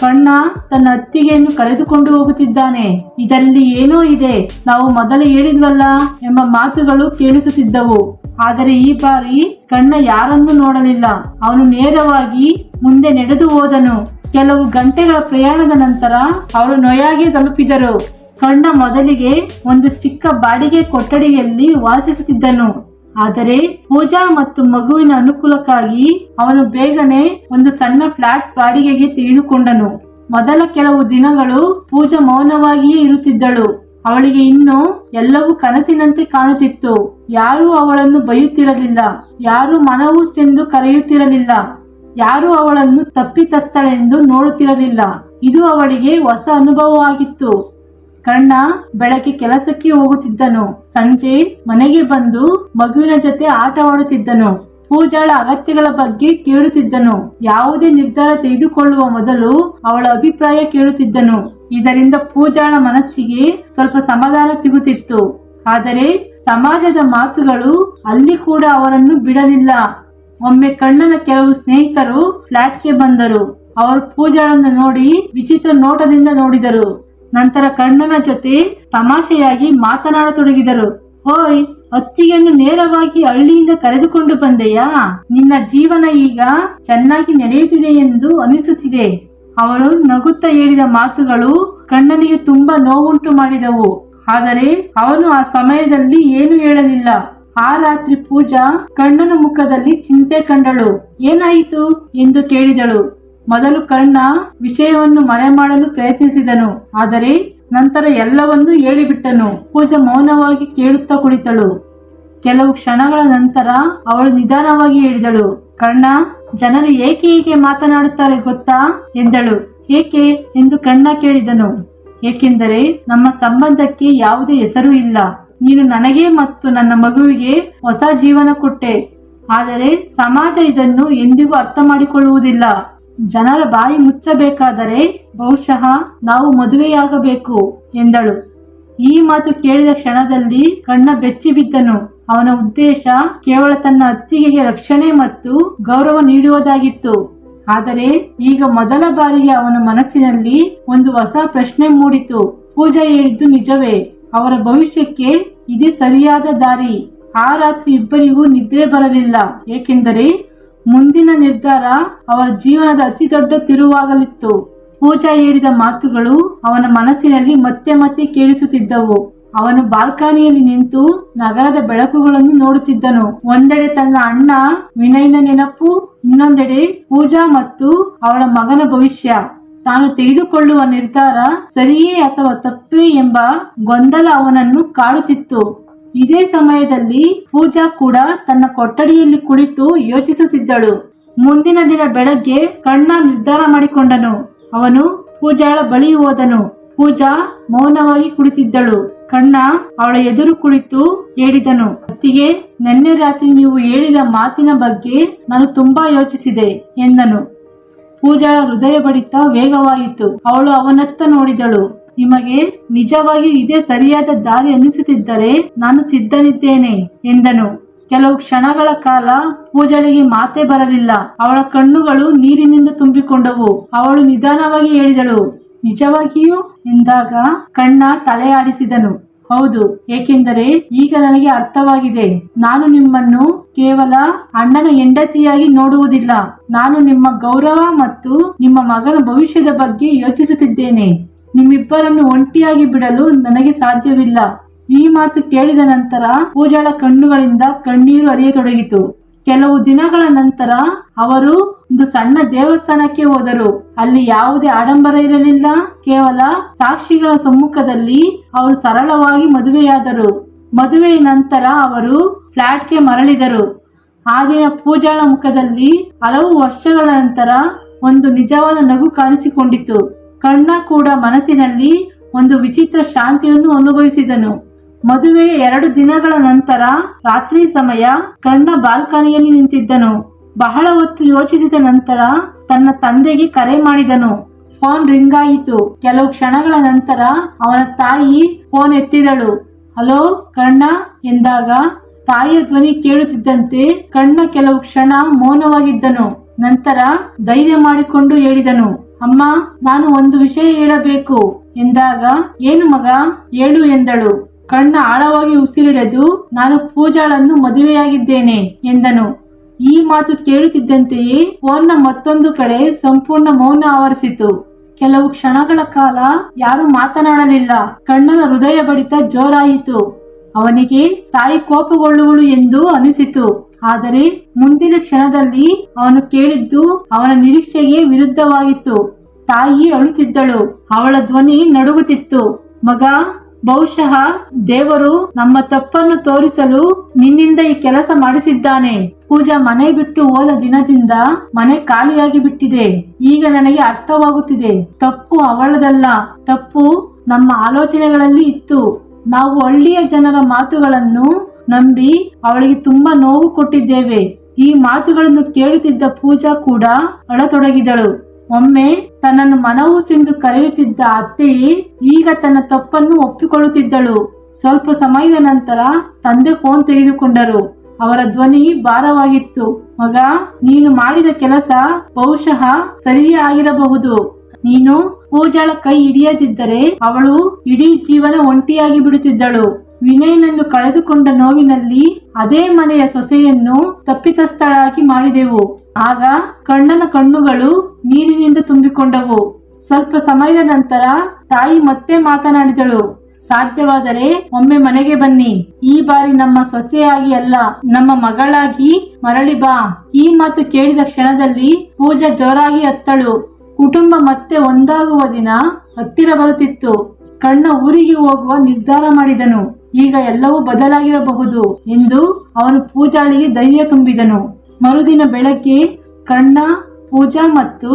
ಕರ್ಣ ತನ್ನ ಅತ್ತಿಗೆಯನ್ನು ಕರೆದುಕೊಂಡು ಹೋಗುತ್ತಿದ್ದಾನೆ, ಇದರಲ್ಲಿ ಏನೋ ಇದೆ, ನಾವು ಮೊದಲೇ ಹೇಳಿದ್ವಲ್ಲ ಎಂಬ ಮಾತುಗಳು ಕೇಳಿಸುತ್ತಿದ್ದವು. ಆದರೆ ಈ ಬಾರಿ ಕರ್ಣ ಯಾರನ್ನೂ ನೋಡಲಿಲ್ಲ. ಅವನು ನೇರವಾಗಿ ಮುಂದೆ ನಡೆದು ಹೋದನು. ಕೆಲವು ಗಂಟೆಗಳ ಪ್ರಯಾಣದ ನಂತರ ಅವರು ನೊಯಾಗೆ ತಲುಪಿದರು. ಕರ್ಣ ಮೊದಲಿಗೆ ಒಂದು ಚಿಕ್ಕ ಬಾಡಿಗೆ ಕೊಠಡಿಯಲ್ಲಿ ವಾಸಿಸುತ್ತಿದ್ದನು. ಆದರೆ ಪೂಜಾ ಮತ್ತು ಮಗುವಿನ ಅನುಕೂಲಕ್ಕಾಗಿ ಅವನು ಬೇಗನೆ ಒಂದು ಸಣ್ಣ ಫ್ಲಾಟ್ ಬಾಡಿಗೆಗೆ ತೆಗೆದುಕೊಂಡನು. ಮೊದಲ ಕೆಲವು ದಿನಗಳು ಪೂಜಾ ಮೌನವಾಗಿಯೇ ಇರುತ್ತಿದ್ದಳು. ಅವಳಿಗೆ ಇನ್ನೂ ಎಲ್ಲವೂ ಕನಸಿನಂತೆ ಕಾಣುತ್ತಿತ್ತು. ಯಾರೂ ಅವಳನ್ನು ಬೈಯುತ್ತಿರಲಿಲ್ಲ, ಯಾರೂ ಮನವೂಸ್ ಎಂದು ಕರೆಯುತ್ತಿರಲಿಲ್ಲ, ಯಾರೂ ಅವಳನ್ನು ತಪ್ಪಿತಸ್ಥಳೆಂದು ನೋಡುತ್ತಿರಲಿಲ್ಲ. ಇದು ಅವಳಿಗೆ ಹೊಸ ಅನುಭವವಾಗಿತ್ತು. ಕರ್ಣ ಬೆಳಗ್ಗೆ ಕೆಲಸಕ್ಕೆ ಹೋಗುತ್ತಿದ್ದನು. ಸಂಜೆ ಮನೆಗೆ ಬಂದು ಮಗುವಿನ ಜೊತೆ ಆಟವಾಡುತ್ತಿದ್ದನು. ಪೂಜಾಳ ಅಗತ್ಯಗಳ ಬಗ್ಗೆ ಕೇಳುತ್ತಿದ್ದನು. ಯಾವುದೇ ನಿರ್ಧಾರ ತೆಗೆದುಕೊಳ್ಳುವ ಮೊದಲು ಅವಳ ಅಭಿಪ್ರಾಯ ಕೇಳುತ್ತಿದ್ದನು. ಇದರಿಂದ ಪೂಜಾಳ ಮನಸ್ಸಿಗೆ ಸ್ವಲ್ಪ ಸಮಾಧಾನ ಸಿಗುತ್ತಿತ್ತು. ಆದರೆ ಸಮಾಜದ ಮಾತುಗಳು ಅಲ್ಲಿ ಕೂಡ ಅವರನ್ನು ಬಿಡಲಿಲ್ಲ. ಒಮ್ಮೆ ಕಣ್ಣನ ಕೆಲವು ಸ್ನೇಹಿತರು ಫ್ಲಾಟ್ಗೆ ಬಂದರು. ಅವರು ಪೂಜಾಳನ್ನು ನೋಡಿ ವಿಚಿತ್ರ ನೋಟದಿಂದ ನೋಡಿದರು. ನಂತರ ಕಣ್ಣನ ಜೊತೆ ತಮಾಷೆಯಾಗಿ ಮಾತನಾಡತೊಡಗಿದರು. ಹೋಯ್, ಅತ್ತಿಗೆಯನ್ನು ನೇರವಾಗಿ ಹಳ್ಳಿಯಿಂದ ಕರೆದುಕೊಂಡು ಬಂದೆಯಾ? ನಿನ್ನ ಜೀವನ ಈಗ ಚೆನ್ನಾಗಿ ನಡೆಯುತ್ತಿದೆ ಎಂದು ಅನಿಸುತ್ತಿದೆ. ಅವಳು ನಗುತ್ತಾ ಹೇಳಿದ ಮಾತುಗಳು ಕಣ್ಣನಿಗೆ ತುಂಬಾ ನೋವುಂಟು ಮಾಡಿದವು. ಆದರೆ ಅವನು ಆ ಸಮಯದಲ್ಲಿ ಏನು ಹೇಳಲಿಲ್ಲ. ಆ ರಾತ್ರಿ ಪೂಜಾ ಕಣ್ಣನ ಮುಖದಲ್ಲಿ ಚಿಂತೆ ಕಂಡಳು. ಏನಾಯಿತು ಎಂದು ಕೇಳಿದಳು. ಮೊದಲು ಕರ್ಣ ವಿಷಯವನ್ನು ಮರೆಮಾಡಲು ಪ್ರಯತ್ನಿಸಿದನು. ಆದರೆ ನಂತರ ಎಲ್ಲವನ್ನೂ ಹೇಳಿಬಿಟ್ಟನು. ಪೂಜಾ ಮೌನವಾಗಿ ಕೇಳುತ್ತಾ ಕುಳಿತಳು. ಕೆಲವು ಕ್ಷಣಗಳ ನಂತರ ಅವಳು ನಿಧಾನವಾಗಿ ಹೇಳಿದಳು, ಕರ್ಣ, ಜನರು ಏಕೆ ಹೀಗೆ ಮಾತನಾಡುತ್ತಾರೆ ಗೊತ್ತಾ ಎಂದಳು. ಏಕೆ ಎಂದು ಕರ್ಣ ಕೇಳಿದನು. ಏಕೆಂದರೆ ನಮ್ಮ ಸಂಬಂಧಕ್ಕೆ ಯಾವುದೇ ಹೆಸರು ಇಲ್ಲ. ನೀನು ನನಗೆ ಮತ್ತು ನನ್ನ ಮಗುವಿಗೆ ಹೊಸ ಜೀವನ ಕೊಟ್ಟೆ. ಆದರೆ ಸಮಾಜ ಇದನ್ನು ಎಂದಿಗೂ ಅರ್ಥ ಮಾಡಿಕೊಳ್ಳುವುದಿಲ್ಲ. ಜನರ ಬಾಯಿ ಮುಚ್ಚಬೇಕಾದರೆ ಬಹುಶಃ ನಾವು ಮದುವೆಯಾಗಬೇಕು ಎಂದಳು. ಈ ಮಾತು ಕೇಳಿದ ಕ್ಷಣದಲ್ಲಿ ಕರ್ಣ ಬೆಚ್ಚಿ ಬಿದ್ದನು. ಅವನ ಉದ್ದೇಶ ಕೇವಲ ತನ್ನ ಅತ್ತಿಗೆಗೆ ರಕ್ಷಣೆ ಮತ್ತು ಗೌರವ ನೀಡುವುದಾಗಿತ್ತು. ಆದರೆ ಈಗ ಮೊದಲ ಬಾರಿಗೆ ಅವನ ಮನಸ್ಸಿನಲ್ಲಿ ಒಂದು ಹೊಸ ಪ್ರಶ್ನೆ ಮೂಡಿತು. ಪೂಜಾ ಹೇಳಿದ್ದು ನಿಜವೇ? ಅವರ ಭವಿಷ್ಯಕ್ಕೆ ಇದೇ ಸರಿಯಾದ ದಾರಿ? ಆ ರಾತ್ರಿ ಇಬ್ಬರಿಗೂ ನಿದ್ರೆ ಬರಲಿಲ್ಲ. ಏಕೆಂದರೆ ಮುಂದಿನ ನಿರ್ಧಾರ ಅವರ ಜೀವನದ ಅತಿ ದೊಡ್ಡ ತಿರುವಾಗಲಿತ್ತು. ಪೂಜಾ ಹೇಳಿದ ಮಾತುಗಳು ಅವನ ಮನಸ್ಸಿನಲ್ಲಿ ಮತ್ತೆ ಮತ್ತೆ ಕೇಳಿಸುತ್ತಿದ್ದವು. ಅವನು ಬಾಲ್ಕನಿಯಲ್ಲಿ ನಿಂತು ನಗರದ ಬೆಳಕುಗಳನ್ನು ನೋಡುತ್ತಿದ್ದನು. ಒಂದೆಡೆ ತನ್ನ ಅಣ್ಣ ವಿನಯ್ನ ನೆನಪು, ಇನ್ನೊಂದೆಡೆ ಪೂಜಾ ಮತ್ತು ಅವಳ ಮಗನ ಭವಿಷ್ಯ. ತಾನು ತೆಗೆದುಕೊಳ್ಳುವ ನಿರ್ಧಾರ ಸರಿಯೇ ಅಥವಾ ತಪ್ಪೇ ಎಂಬ ಗೊಂದಲ ಅವನನ್ನು ಕಾಡುತ್ತಿತ್ತು. ಇದೇ ಸಮಯದಲ್ಲಿ ಪೂಜಾ ಕೂಡ ತನ್ನ ಕೊಠಡಿಯಲ್ಲಿ ಕುಳಿತು ಯೋಚಿಸುತ್ತಿದ್ದಳು. ಮುಂದಿನ ದಿನ ಬೆಳಗ್ಗೆ ಕರ್ಣ ನಿರ್ಧಾರ ಮಾಡಿಕೊಂಡನು. ಅವನು ಪೂಜಾಳ ಬಳಿ ಹೋದನು. ಪೂಜಾ ಮೌನವಾಗಿ ಕುಳಿತಿದ್ದಳು. ಕರ್ಣ ಅವಳ ಎದುರು ಕುಳಿತು ಹೇಳಿದನು, ಅತ್ತಿಗೆ, ನಿನ್ನೆ ರಾತ್ರಿ ನೀವು ಹೇಳಿದ ಮಾತಿನ ಬಗ್ಗೆ ನಾನು ತುಂಬಾ ಯೋಚಿಸಿದೆ ಎಂದನು. ಪೂಜಾಳ ಹೃದಯ ಬಡಿತ ವೇಗವಾಯಿತು. ಅವಳು ಅವನತ್ತ ನೋಡಿದಳು. ನಿಮಗೆ ನಿಜವಾಗಿಯೂ ಇದೇ ಸರಿಯಾದ ದಾರಿ ಅನ್ನಿಸುತ್ತಿದ್ದರೆ ನಾನು ಸಿದ್ಧನಿದ್ದೇನೆ ಎಂದನು. ಕೆಲವು ಕ್ಷಣಗಳ ಕಾಲ ಪೂಜಾಳಿಗೆ ಮಾತೇ ಬರಲಿಲ್ಲ. ಅವಳ ಕಣ್ಣುಗಳು ನೀರಿನಿಂದ ತುಂಬಿಕೊಂಡವು. ಅವಳು ನಿಧಾನವಾಗಿ ಹೇಳಿದಳು, ನಿಜವಾಗಿಯೂ ಎಂದಾಗ ಕರ್ಣ ತಲೆ ಆಡಿಸಿದನು. ಹೌದು, ಏಕೆಂದರೆ ಈಗ ನನಗೆ ಅರ್ಥವಾಗಿದೆ. ನಾನು ನಿಮ್ಮನ್ನು ಕೇವಲ ಅಣ್ಣನ ಹೆಂಡತಿಯಾಗಿ ನೋಡುವುದಿಲ್ಲ. ನಾನು ನಿಮ್ಮ ಗೌರವ ಮತ್ತು ನಿಮ್ಮ ಮಗನ ಭವಿಷ್ಯದ ಬಗ್ಗೆ ಯೋಚಿಸುತ್ತಿದ್ದೇನೆ. ನಿಮ್ಮಿಬ್ಬರನ್ನು ಒಂಟಿಯಾಗಿ ಬಿಡಲು ನನಗೆ ಸಾಧ್ಯವಿಲ್ಲ. ಈ ಮಾತು ಕೇಳಿದ ನಂತರ ಪೂಜಾಳ ಕಣ್ಣುಗಳಿಂದ ಕಣ್ಣೀರು ಹರಿಯತೊಡಗಿತು. ಕೆಲವು ದಿನಗಳ ನಂತರ ಅವರು ಒಂದು ಸಣ್ಣ ದೇವಸ್ಥಾನಕ್ಕೆ ಹೋದರು. ಅಲ್ಲಿ ಯಾವುದೇ ಆಡಂಬರ ಇರಲಿಲ್ಲ. ಕೇವಲ ಸಾಕ್ಷಿಗಳ ಸಮ್ಮುಖದಲ್ಲಿ ಅವರು ಸರಳವಾಗಿ ಮದುವೆಯಾದರು. ಮದುವೆಯ ನಂತರ ಅವರು ಫ್ಲಾಟ್ಗೆ ಮರಳಿದರು. ಆ ದಿನ ಪೂಜಾಳ ಮುಖದಲ್ಲಿ ಹಲವು ವರ್ಷಗಳ ನಂತರ ಒಂದು ನಿಜವಾದ ನಗು ಕಾಣಿಸಿಕೊಂಡಿತು. ಕರ್ಣ ಕೂಡ ಮನಸ್ಸಿನಲ್ಲಿ ಒಂದು ವಿಚಿತ್ರ ಶಾಂತಿಯನ್ನು ಅನುಭವಿಸಿದನು. ಮದುವೆಯ 2 ದಿನಗಳ ನಂತರ ರಾತ್ರಿ ಸಮಯ ಕರ್ಣ ಬಾಲ್ಕನಿಯಲ್ಲಿ ನಿಂತಿದ್ದನು. ಬಹಳ ಹೊತ್ತು ಯೋಚಿಸಿದ ನಂತರ ತನ್ನ ತಂದೆಗೆ ಕರೆ ಮಾಡಿದನು. ಫೋನ್ ರಿಂಗ್ ಆಯಿತು. ಕೆಲವು ಕ್ಷಣಗಳ ನಂತರ ಅವನ ತಾಯಿ ಫೋನ್ ಎತ್ತಿದಳು. ಹಲೋ ಕರ್ಣ ಎಂದಾಗ ತಾಯಿಯ ಧ್ವನಿ ಕೇಳುತ್ತಿದ್ದಂತೆ ಕರ್ಣ ಕೆಲವು ಕ್ಷಣ ಮೌನವಾಗಿದ್ದನು. ನಂತರ ಧೈರ್ಯ ಮಾಡಿಕೊಂಡು ಹೇಳಿದನು, ಅಮ್ಮ, ನಾನು ಒಂದು ವಿಷಯ ಹೇಳಬೇಕು ಎಂದಾಗ, ಏನು ಮಗ, ಹೇಳು ಎಂದಳು. ಕರ್ಣ ಆಳವಾಗಿ ಉಸಿರಿಡೆದು, ನಾನು ಪೂಜಾಳನ್ನು ಮದುವೆಯಾಗಿದ್ದೇನೆ ಎಂದನು. ಈ ಮಾತು ಕೇಳುತ್ತಿದ್ದಂತೆಯೇ ಫೋನ್ನ ಮತ್ತೊಂದು ಕಡೆ ಸಂಪೂರ್ಣ ಮೌನ ಆವರಿಸಿತು. ಕೆಲವು ಕ್ಷಣಗಳ ಕಾಲ ಯಾರು ಮಾತನಾಡಲಿಲ್ಲ. ಕರ್ಣನ ಹೃದಯ ಬಡಿತ ಜೋರಾಯಿತು. ಅವನಿಗೆ ತಾಯಿ ಕೋಪಗೊಳ್ಳುವಳು ಎಂದು ಅನಿಸಿತು. ಆದರೆ ಮುಂದಿನ ಕ್ಷಣದಲ್ಲಿ ಅವನು ಕೇಳಿದ್ದು ಅವನ ನಿರೀಕ್ಷೆಗೆ ವಿರುದ್ಧವಾಗಿತ್ತು. ತಾಯಿ ಅಳುತ್ತಿದ್ದಳು. ಅವಳ ಧ್ವನಿ ನಡುಗುತ್ತಿತ್ತು. ಮಗ, ಬಹುಶಃ ದೇವರು ನಮ್ಮ ತಪ್ಪನ್ನು ತೋರಿಸಲು ನಿನ್ನಿಂದ ಈ ಕೆಲಸ ಮಾಡಿಸಿದ್ದಾನೆ. ಪೂಜಾ ಮನೆ ಬಿಟ್ಟು ಹೋದ ದಿನದಿಂದ ಮನೆ ಖಾಲಿಯಾಗಿ ಬಿಟ್ಟಿದೆ. ಈಗ ನನಗೆ ಅರ್ಥವಾಗುತ್ತಿದೆ. ತಪ್ಪು ಅವಳದಲ್ಲ, ತಪ್ಪು ನಮ್ಮ ಆಲೋಚನೆಗಳಲ್ಲಿ ಇತ್ತು. ನಾವು ಹಳ್ಳಿಯ ಜನರ ಮಾತುಗಳನ್ನು ನಂಬಿ ಅವಳಿಗೆ ತುಂಬಾ ನೋವು ಕೊಟ್ಟಿದ್ದೇವೆ. ಈ ಮಾತುಗಳನ್ನು ಕೇಳುತ್ತಿದ್ದ ಪೂಜಾ ಕೂಡ ಅಳತೊಡಗಿದಳು. ಒಮ್ಮೆ ತನ್ನನ್ನು ಮನವು ಸಿಂದು ಕರೆಯುತ್ತಿದ್ದ ಅತ್ತೆಯೇ ಈಗ ತನ್ನ ತಪ್ಪನ್ನು ಒಪ್ಪಿಕೊಳ್ಳುತ್ತಿದ್ದಳು. ಸ್ವಲ್ಪ ಸಮಯದ ನಂತರ ತಂದೆ ಫೋನ್ ತೆಗೆದುಕೊಂಡರು. ಅವರ ಧ್ವನಿ ಭಾರವಾಗಿತ್ತು. ಮಗ, ನೀನು ಮಾಡಿದ ಕೆಲಸ ಬಹುಶಃ ಸರಿಯೇ ಆಗಿರಬಹುದು. ನೀನು ಪೂಜಾಳ ಕೈ ಹಿಡಿಯದಿದ್ದರೆ ಅವಳು ಇಡೀ ಜೀವನ ಒಂಟಿಯಾಗಿ ಬಿಡುತ್ತಿದ್ದಳು. ವಿನಯನನ್ನು ಕಳೆದುಕೊಂಡ ನೋವಿನಲ್ಲಿ ಅದೇ ಮನೆಯ ಸೊಸೆಯನ್ನು ತಪ್ಪಿತಸ್ಥಳಾಗಿ ಮಾಡಿದೆವು. ಆಗ ಕರ್ಣನ ಕಣ್ಣುಗಳು ನೀರಿನಿಂದ ತುಂಬಿಕೊಂಡವು. ಸ್ವಲ್ಪ ಸಮಯದ ನಂತರ ತಾಯಿ ಮತ್ತೆ ಮಾತನಾಡಿದಳು. ಸಾಧ್ಯವಾದರೆ ಒಮ್ಮೆ ಮನೆಗೆ ಬನ್ನಿ. ಈ ಬಾರಿ ನಮ್ಮ ಸೊಸೆಯಾಗಿ ಅಲ್ಲ, ನಮ್ಮ ಮಗಳಾಗಿ ಮರಳಿ ಬಾ. ಈ ಮಾತು ಕೇಳಿದ ಕ್ಷಣದಲ್ಲಿ ಪೂಜಾ ಜೋರಾಗಿ ಅತ್ತಳು. ಕುಟುಂಬ ಮತ್ತೆ ಒಂದಾಗುವ ದಿನ ಹತ್ತಿರ ಬರುತ್ತಿತ್ತು. ಕಣ್ಣ ಊರಿಗೆ ಹೋಗುವ ನಿರ್ಧಾರ ಮಾಡಿದನು. ಈಗ ಎಲ್ಲವೂ ಬದಲಾಗಿರಬಹುದು ಎಂದು ಅವನು ಪೂಜಾಳಿಗೆ ಧೈರ್ಯ ತುಂಬಿದನು. ಮರುದಿನ ಬೆಳಗ್ಗೆ ಕಣ್ಣ, ಪೂಜಾ ಮತ್ತು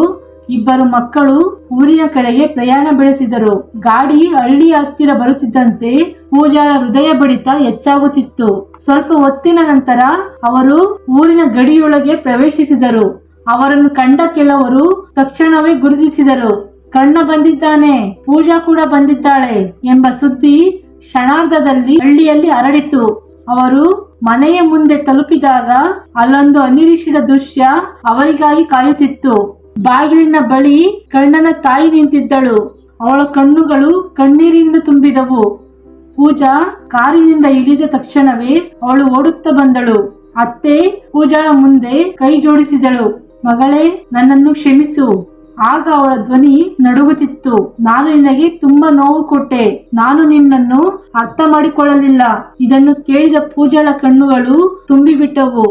ಇಬ್ಬರು ಮಕ್ಕಳು ಊರಿನ ಕಡೆಗೆ ಪ್ರಯಾಣ ಬೆಳೆಸಿದರು. ಗಾಡಿ ಹಳ್ಳಿಯ ಹತ್ತಿರ ಬರುತ್ತಿದ್ದಂತೆ ಪೂಜಾಳ ಹೃದಯ ಬಡಿತ ಹೆಚ್ಚಾಗುತ್ತಿತ್ತು. ಸ್ವಲ್ಪ ಹೊತ್ತಿನ ನಂತರ ಅವರು ಊರಿನ ಗಡಿಯೊಳಗೆ ಪ್ರವೇಶಿಸಿದರು. ಅವರನ್ನು ಕಂಡ ಕೆಲವರು ತಕ್ಷಣವೇ ಗುರುತಿಸಿದರು. ಕಣ್ಣ ಬಂದಿದ್ದಾನೆ, ಪೂಜಾ ಕೂಡ ಬಂದಿದ್ದಾಳೆ ಎಂಬ ಸುದ್ದಿ ಕ್ಷಣಾರ್ಧದಲ್ಲಿ ಹಳ್ಳಿಯಲ್ಲಿ ಹರಡಿತು. ಅವರು ಮನೆಯ ಮುಂದೆ ತಲುಪಿದಾಗ ಅಲ್ಲೊಂದು ಅನಿರೀಕ್ಷಿತ ದೃಶ್ಯ ಅವರಿಗಾಗಿ ಕಾಯುತ್ತಿತ್ತು. ಬಾಗಿಲಿನ ಬಳಿ ಕಣ್ಣನ ತಾಯಿ ನಿಂತಿದ್ದಳು. ಅವಳ ಕಣ್ಣುಗಳು ಕಣ್ಣೀರಿನಿಂದ ತುಂಬಿದವು. ಪೂಜಾ ಕಾರಿನಿಂದ ಇಳಿದ ತಕ್ಷಣವೇ ಅವಳು ಓಡುತ್ತಾ ಬಂದಳು. ಅತ್ತೆ ಪೂಜಾಳ ಮುಂದೆ ಕೈ ಜೋಡಿಸಿದಳು. ಮಗಳೇ, ನನ್ನನ್ನು ಕ್ಷಮಿಸು. ಆಗ ಅವಳ ಧ್ವನಿ ನಡುಗುತ್ತಿತ್ತು. ನಾನು ನಿನಗೆ ತುಂಬಾ ನೋವು ಕೊಟ್ಟೆ. ನಾನು ನಿನ್ನನ್ನು ಅರ್ಥ ಮಾಡಿಕೊಳ್ಳಲಿಲ್ಲ. ಇದನ್ನು ಕೇಳಿದ ಪೂಜಾಳ ಕಣ್ಣುಗಳು ತುಂಬಿಬಿಟ್ಟವು.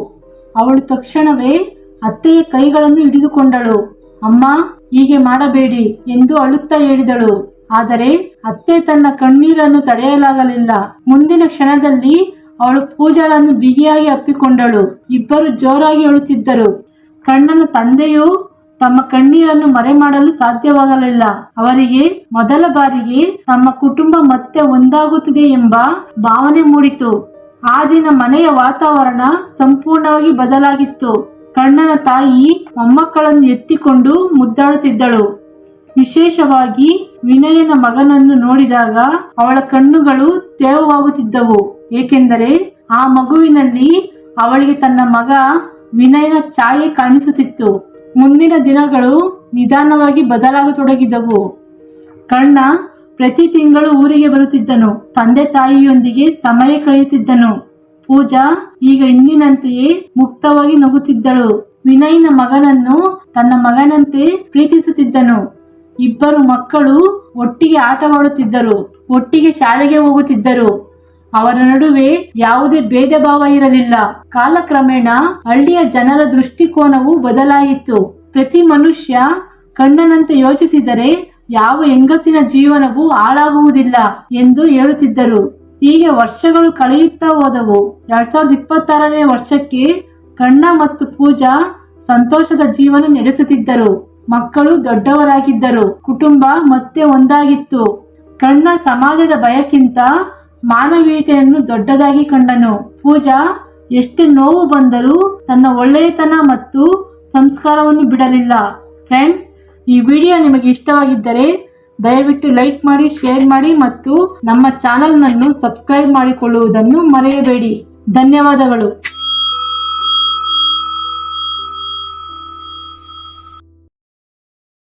ಅವಳು ತಕ್ಷಣವೇ ಅತ್ತೆಯ ಕೈಗಳನ್ನು ಹಿಡಿದುಕೊಂಡಳು. ಅಮ್ಮ, ಹೀಗೆ ಮಾಡಬೇಡಿ ಎಂದು ಅಳುತ್ತಾ ಹೇಳಿದಳು. ಆದರೆ ಅತ್ತೆ ತನ್ನ ಕಣ್ಣೀರನ್ನು ತಡೆಯಲಾಗಲಿಲ್ಲ. ಮುಂದಿನ ಕ್ಷಣದಲ್ಲಿ ಅವಳು ಪೂಜಾಳನ್ನು ಬಿಗಿಯಾಗಿ ಅಪ್ಪಿಕೊಂಡಳು. ಇಬ್ಬರು ಜೋರಾಗಿ ಅಳುತ್ತಿದ್ದರು. ಕಣ್ಣನ ತಂದೆಯು ತಮ್ಮ ಕಣ್ಣೀರನ್ನು ಮರೆಮಾಡಲು ಸಾಧ್ಯವಾಗಲಿಲ್ಲ. ಅವರಿಗೆ ಮೊದಲ ಬಾರಿಗೆ ತಮ್ಮ ಕುಟುಂಬ ಮತ್ತೆ ಒಂದಾಗುತ್ತಿದೆ ಎಂಬ ಭಾವನೆ ಮೂಡಿತು. ಆ ದಿನ ಮನೆಯ ವಾತಾವರಣ ಸಂಪೂರ್ಣವಾಗಿ ಬದಲಾಗಿತ್ತು. ಕಣ್ಣನ ತಾಯಿ ಮೊಮ್ಮಕ್ಕಳನ್ನು ಎತ್ತಿಕೊಂಡು ಮುದ್ದಾಡುತ್ತಿದ್ದಳು. ವಿಶೇಷವಾಗಿ ವಿನಯನ ಮಗನನ್ನು ನೋಡಿದಾಗ ಅವಳ ಕಣ್ಣುಗಳು ತೇವವಾಗುತ್ತಿದ್ದವು. ಏಕೆಂದರೆ ಆ ಮಗುವಿನಲ್ಲಿ ಅವಳಿಗೆ ತನ್ನ ಮಗ ವಿನಯನ ಛಾಯೆ ಕಾಣಿಸುತ್ತಿತ್ತು. ಮುಂದಿನ ದಿನಗಳು ನಿಧಾನವಾಗಿ ಬದಲಾಗತೊಡಗಿದವು. ಕಣ್ಣ ಪ್ರತಿ ತಿಂಗಳು ಊರಿಗೆ ಬರುತ್ತಿದ್ದನು. ತಂದೆ ತಾಯಿಯೊಂದಿಗೆ ಸಮಯ ಕಳೆಯುತ್ತಿದ್ದನು. ಪೂಜಾ ಈಗ ಇಂದಿನಂತೆಯೇ ಮುಕ್ತವಾಗಿ ನಗುತ್ತಿದ್ದಳು. ವಿನಯ್ನ ಮಗನನ್ನು ತನ್ನ ಮಗನಂತೆ ಪ್ರೀತಿಸುತ್ತಿದ್ದನು. ಇಬ್ಬರು ಮಕ್ಕಳು ಒಟ್ಟಿಗೆ ಆಟವಾಡುತ್ತಿದ್ದರು, ಒಟ್ಟಿಗೆ ಶಾಲೆಗೆ ಹೋಗುತ್ತಿದ್ದರು. ಅವರ ನಡುವೆ ಯಾವುದೇ ಭೇದ ಭಾವ ಇರಲಿಲ್ಲ. ಕಾಲಕ್ರಮೇಣ ಹಳ್ಳಿಯ ಜನರ ದೃಷ್ಟಿಕೋನವು ಬದಲಾಯಿತು. ಪ್ರತಿ ಮನುಷ್ಯ ಕಣ್ಣನಂತೆ ಯೋಚಿಸಿದರೆ ಯಾವ ಹೆಂಗಸಿನ ಜೀವನವೂ ಹಾಳಾಗುವುದಿಲ್ಲ ಎಂದು ಹೇಳುತ್ತಿದ್ದರು. ಹೀಗೆ ವರ್ಷಗಳು ಕಳೆಯುತ್ತಾ ಹೋದವು. 2026ನೇ ವರ್ಷಕ್ಕೆ ಕಣ್ಣ ಮತ್ತು ಪೂಜಾ ಸಂತೋಷದ ಜೀವನ ನಡೆಸುತ್ತಿದ್ದರು. ಮಕ್ಕಳು ದೊಡ್ಡವರಾಗಿದ್ದರು. ಕುಟುಂಬ ಮತ್ತೆ ಒಂದಾಗಿತ್ತು. ಕಣ್ಣ ಸಮಾಜದ ಭಯಕ್ಕಿಂತ ಮಾನವೀಯತೆಯನ್ನು ದೊಡ್ಡದಾಗಿ ಕಂಡನು. ಪೂಜಾ ಎಷ್ಟೇ ನೋವು ಬಂದರೂ ತನ್ನ ಒಳ್ಳೆಯತನ ಮತ್ತು ಸಂಸ್ಕಾರವನ್ನು ಬಿಡಲಿಲ್ಲ. ಫ್ರೆಂಡ್ಸ್, ಈ ವಿಡಿಯೋ ನಿಮಗೆ ಇಷ್ಟವಾಗಿದ್ದರೆ ದಯವಿಟ್ಟು ಲೈಕ್ ಮಾಡಿ, ಶೇರ್ ಮಾಡಿ ಮತ್ತು ನಮ್ಮ ಚಾನೆಲ್ನನ್ನು ಸಬ್ಸ್ಕ್ರೈಬ್ ಮಾಡಿಕೊಳ್ಳುವುದನ್ನು ಮರೆಯಬೇಡಿ. ಧನ್ಯವಾದಗಳು.